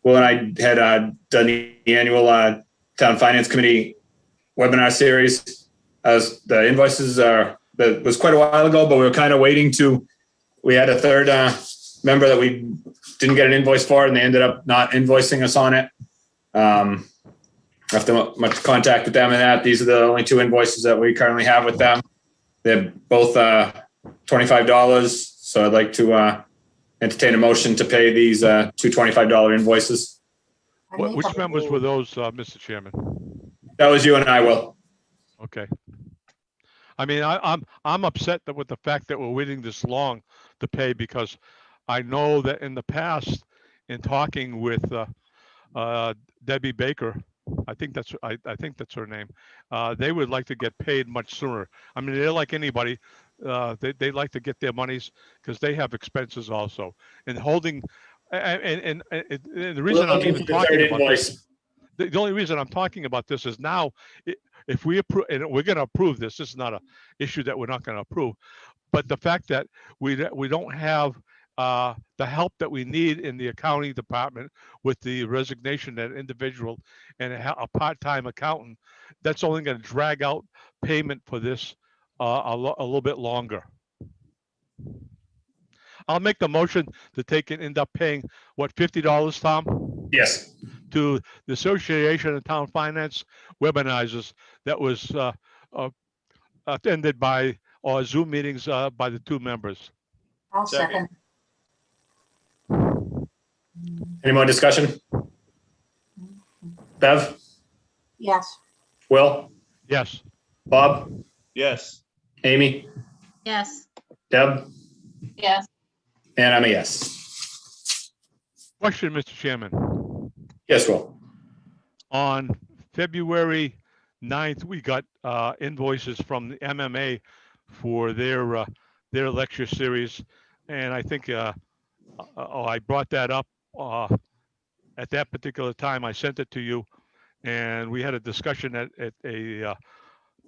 Will and I had done the annual Town Finance Committee webinar series. As the invoices that was quite a while ago, but we were kind of waiting to, we had a third member that we didn't get an invoice for, and they ended up not invoicing us on it. After much contact with them and that, these are the only two invoices that we currently have with them. They're both $25. So I'd like to entertain a motion to pay these two $25 invoices. Which members were those, Mr. Chairman? That was you and I, Will. Okay. I mean, I'm upset with the fact that we're waiting this long to pay, because I know that in the past, in talking with Debbie Baker, I think that's her name. They would like to get paid much sooner. I mean, they're like anybody. They like to get their monies because they have expenses also. And holding, and the reason I'm even talking about this, the only reason I'm talking about this is now, if we approve, and we're going to approve this, this is not an issue that we're not going to approve, but the fact that we don't have the help that we need in the accounting department with the resignation of an individual and a part-time accountant, that's only going to drag out payment for this a little bit longer. I'll make the motion to take and end up paying, what, $50, Tom? Yes. To the Association of Town Finance webinars that was attended by, or Zoom meetings by the two members. I'll second. Any more discussion? Bev? Yes. Will? Yes. Bob? Yes. Amy? Yes. Deb? Yes. And I'm a yes. Question, Mr. Chairman. Yes, Will. On February 9th, we got invoices from the MMA for their lecture series. And I think I brought that up at that particular time. I sent it to you, and we had a discussion at a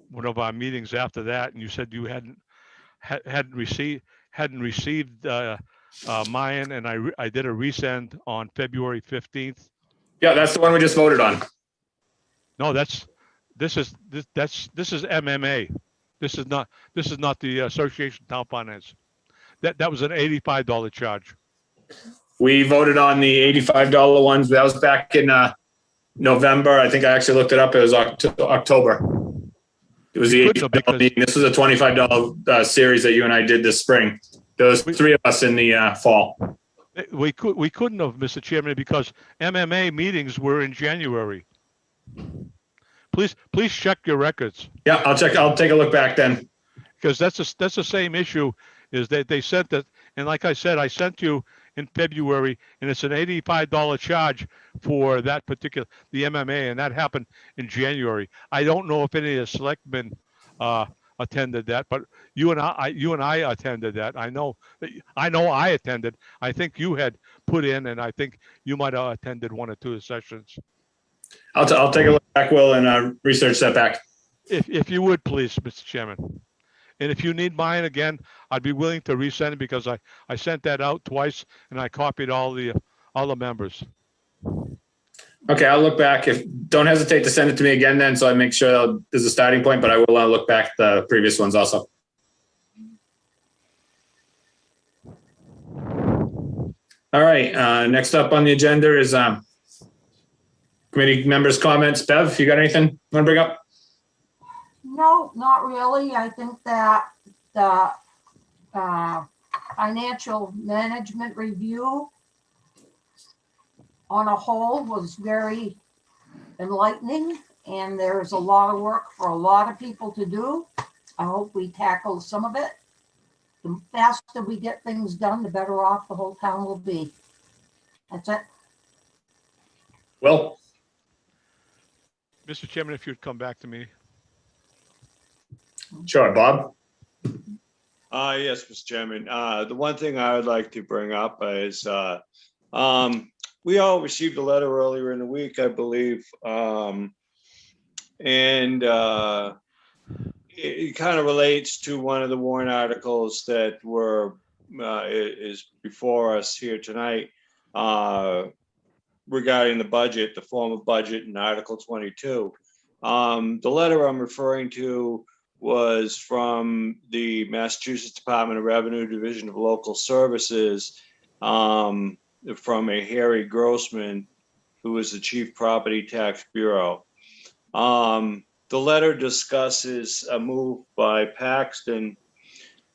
one of our meetings after that, and you said you hadn't received mine, and I did a resend on February 15th. Yeah, that's the one we just voted on. No, this is MMA. This is not the Association of Town Finance. That was an $85 charge. We voted on the $85 ones. That was back in November. I think I actually looked it up. It was October. It was the Couldn't have, $85 meeting. This was a $25 series that you and I did this spring. There was 3 of us in the fall. We couldn't have, Mr. Chairman, because MMA meetings were in January. Please check your records, Yeah, I'll check. I'll take a look back then. because that's the same issue, is that they sent that, and like I said, I sent you in February, and it's an $85 charge for that particular, the MMA, and that happened in January. I don't know if any of the selectmen attended that, but you and I attended that. I know I attended. I think you had put in, and I think you might have attended 1 or 2 sessions. I'll take a look back, Will, and research that back. If you would, please, Mr. Chairman. And if you need mine again, I'd be willing to resend it, because I sent that out twice and I copied all the members. Okay, I'll look back. Don't hesitate to send it to me again then, so I make sure there's a starting point, but I will look back the previous ones also. All right, next up on the agenda is committee members' comments. Bev, you got anything you want to bring up? No, not really. I think that the financial management review on a whole was very enlightening, and there's a lot of work for a lot of people to do. I hope we tackle some of it. The faster we get things done, the better off the whole town will be. That's it. Will? Mr. Chairman, if you'd come back to me. Sure, Bob? Yes, Mr. Chairman. The one thing I would like to bring up is we all received a letter earlier in the week, I believe, and it kind of relates to one of the warrant articles that is before us here tonight regarding the budget, the form of budget in Article 22. The letter I'm referring to was from the Massachusetts Department of Revenue, Division of Local Services, from a Harry Grossman, who is the Chief Property Tax Bureau. The letter discusses a move by Paxton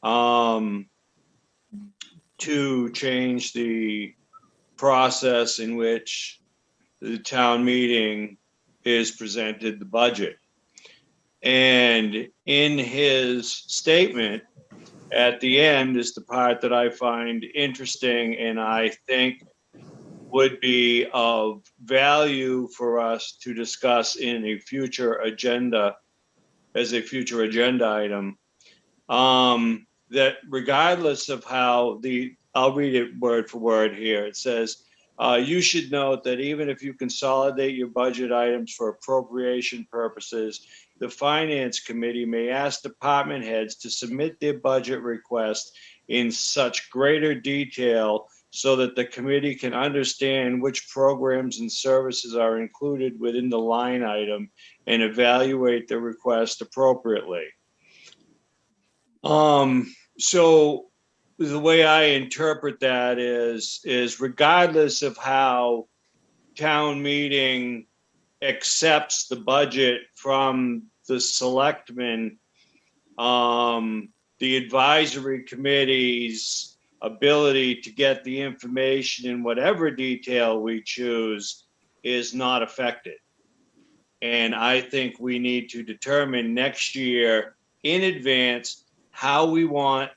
to change the process in which the town meeting is presented the budget. And in his statement at the end is the part that I find interesting and I think would be of value for us to discuss in a future agenda, as a future agenda item, that regardless of how I'll read it word for word here. It says, you should note that even if you consolidate your budget items for appropriation purposes, the Finance Committee may ask department heads to submit their budget request in such greater detail so that the committee can understand which programs and services are included within the line item and evaluate the request appropriately. So the way I interpret that is regardless of how town meeting accepts the budget from the selectmen, the advisory committee's ability to get the information in whatever detail we choose is not affected. And I think we need to determine next year in advance how we want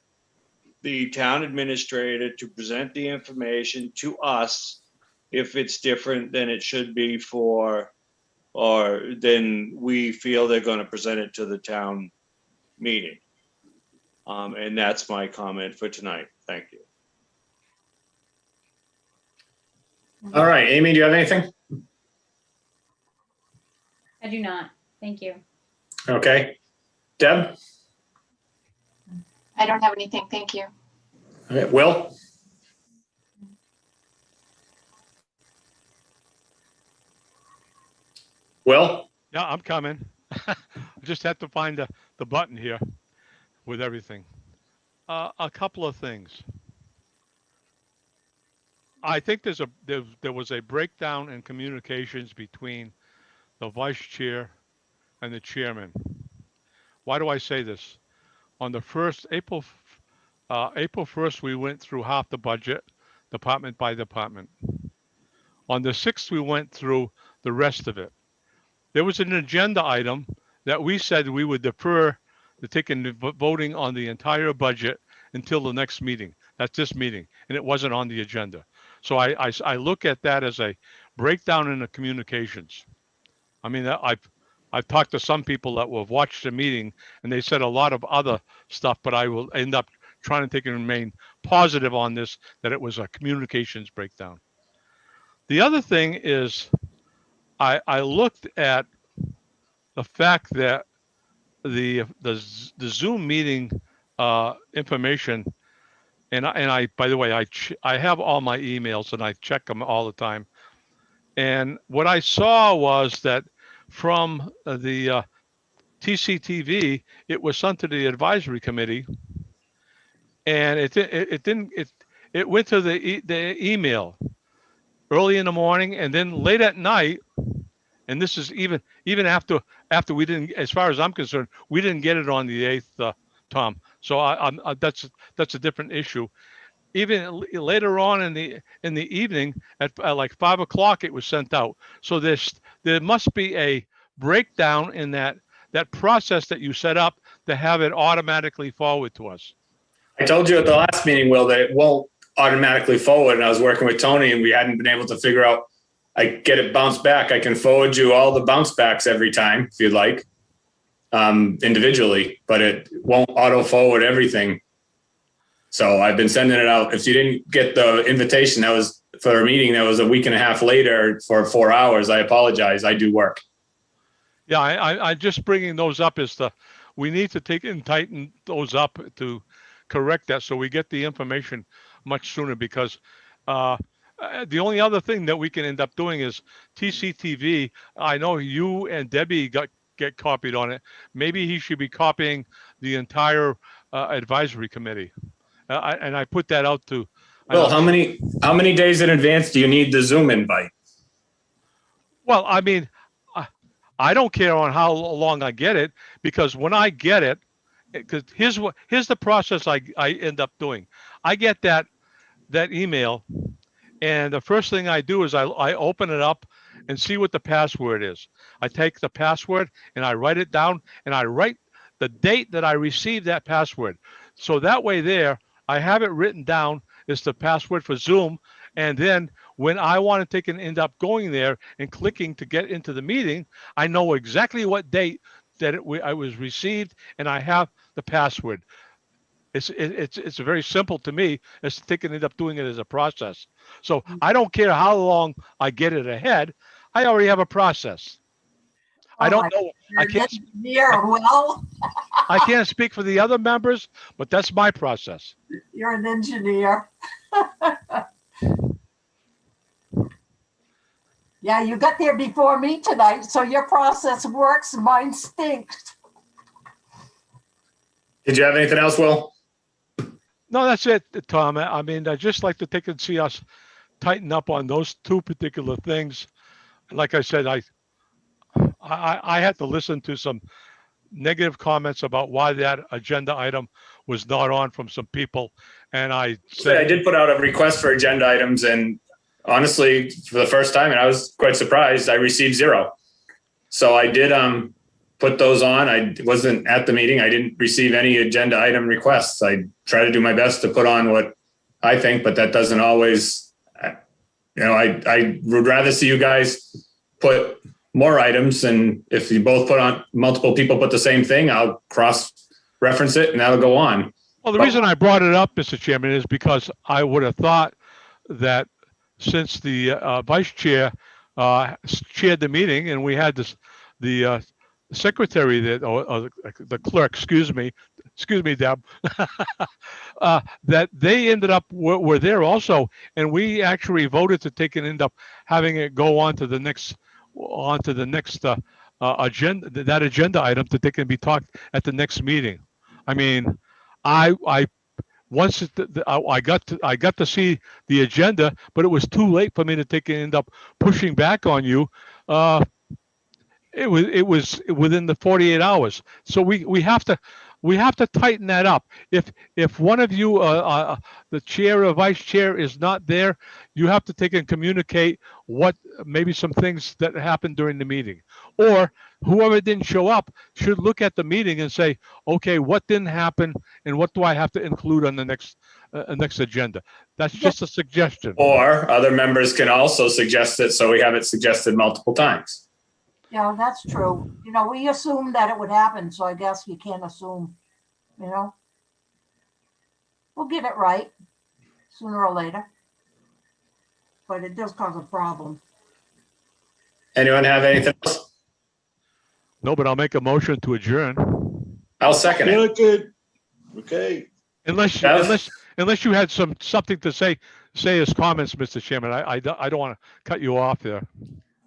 the town administrator to present the information to us if it's different than it should be for, or then we feel they're going to present it to the town meeting. And that's my comment for tonight. Thank you. All right, Amy, do you have anything? I do not. Thank you. Okay. Deb? I don't have anything. Thank you. Okay. Will? Will? Yeah, I'm coming. I just have to find the button here with everything. A couple of things. I think there was a breakdown in communications between the vice chair and the chairman. Why do I say this? On the first April 1st, we went through half the budget, department by department. On the 6th, we went through the rest of it. There was an agenda item that we said we would defer to taking voting on the entire budget until the next meeting. That's this meeting, and it wasn't on the agenda. So I look at that as a breakdown in the communications. I mean, I've talked to some people that will have watched the meeting, and they said a lot of other stuff, but I will end up trying to take and remain positive on this, that it was a communications breakdown. The other thing is I looked at the fact that the Zoom meeting information, and I by the way, I have all my emails and I check them all the time. And what I saw was that from the TCTV, it was sent to the advisory committee, and it went to the email early in the morning, and then late at night. And this is even after we didn't, as far as I'm concerned, we didn't get it on the 8th, Tom. So that's a different issue. Even later on in the evening at like 5 o'clock, it was sent out. So there must be a breakdown in that process that you set up to have it automatically forward to us. I told you at the last meeting, Will, that it won't automatically forward. And I was working with Tony, and we hadn't been able to figure out. I get it bounced back. I can forward you all the bounce backs every time if you'd like, individually, but it won't auto forward everything. So I've been sending it out. If you didn't get the invitation, that was for a meeting that was a week and a half later for 4 hours. I apologize. I do work. Yeah, I just bringing those up is we need to take and tighten those up to correct that so we get the information much sooner, because the only other thing that we can end up doing is TCTV. I know you and Debbie get copied on it. Maybe he should be copying the entire advisory committee. And I put that out to. Well, how many days in advance do you need the Zoom invite? Well, I mean, I don't care on how long I get it, because when I get it, because here's the process I end up doing. I get that email. And the first thing I do is I open it up and see what the password is. I take the password and I write it down, and I write the date that I received that password. So that way there, I have it written down as the password for Zoom. And then when I want to take and end up going there and clicking to get into the meeting, I know exactly what date that it was received, and I have the password. It's very simple to me as to take and end up doing it as a process. So I don't care how long I get it ahead. I already have a process. I don't know. I can't speak for the other members, but that's my process. You're an engineer. Yeah, you got there before me tonight, so your process works, mine stinks. Did you have anything else, Will? No, that's it, Tom. I mean, I just like to take and see us tighten up on those two particular things. Like I said, I had to listen to some negative comments about why that agenda item was not on from some people. And I said, I did put out a request for agenda items, and honestly, for the first time, and I was quite surprised, I received 0. So I did put those on. I wasn't at the meeting. I didn't receive any agenda item requests. I try to do my best to put on what I think, but that doesn't always, I would rather see you guys put more items. And if you both put on, multiple people put the same thing, I'll cross-reference it and that'll go on. Well, the reason I brought it up, Mr. Chairman, is because I would have thought that since the vice chair chaired the meeting, and we had the secretary or the clerk, excuse me, Deb, that they ended up were there also, and we actually voted to take and end up having it go on to the next agenda, that agenda item to take and be talked at the next meeting. I mean, once I got to see the agenda, but it was too late for me to end up pushing back on you. It was within the 48 hours. So we have to tighten that up. If one of you, the chair or vice chair, is not there, you have to take and communicate what maybe some things that happened during the meeting, or whoever didn't show up should look at the meeting and say, okay, what didn't happen and what do I have to include on the next agenda? That's just a suggestion. Or other members can also suggest it, so we have it suggested multiple times. Yeah, that's true. You know, we assumed that it would happen, so I guess we can't assume, you know. We'll get it right sooner or later. But it does cause a problem. Anyone have anything else? No, but I'll make a motion to adjourn. I'll second it. Good. Okay. Unless you had something to say as comments, Mr. Chairman. I don't want to cut you off there.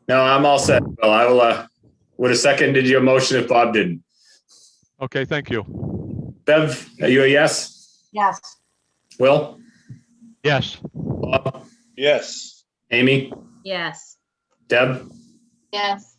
No, I'm all set. Well, I will, would have seconded your motion if Bob didn't. Okay, thank you. Bev, are you a yes? Yes. Will? Yes. Bob? Yes. Amy? Yes. Deb? Yes.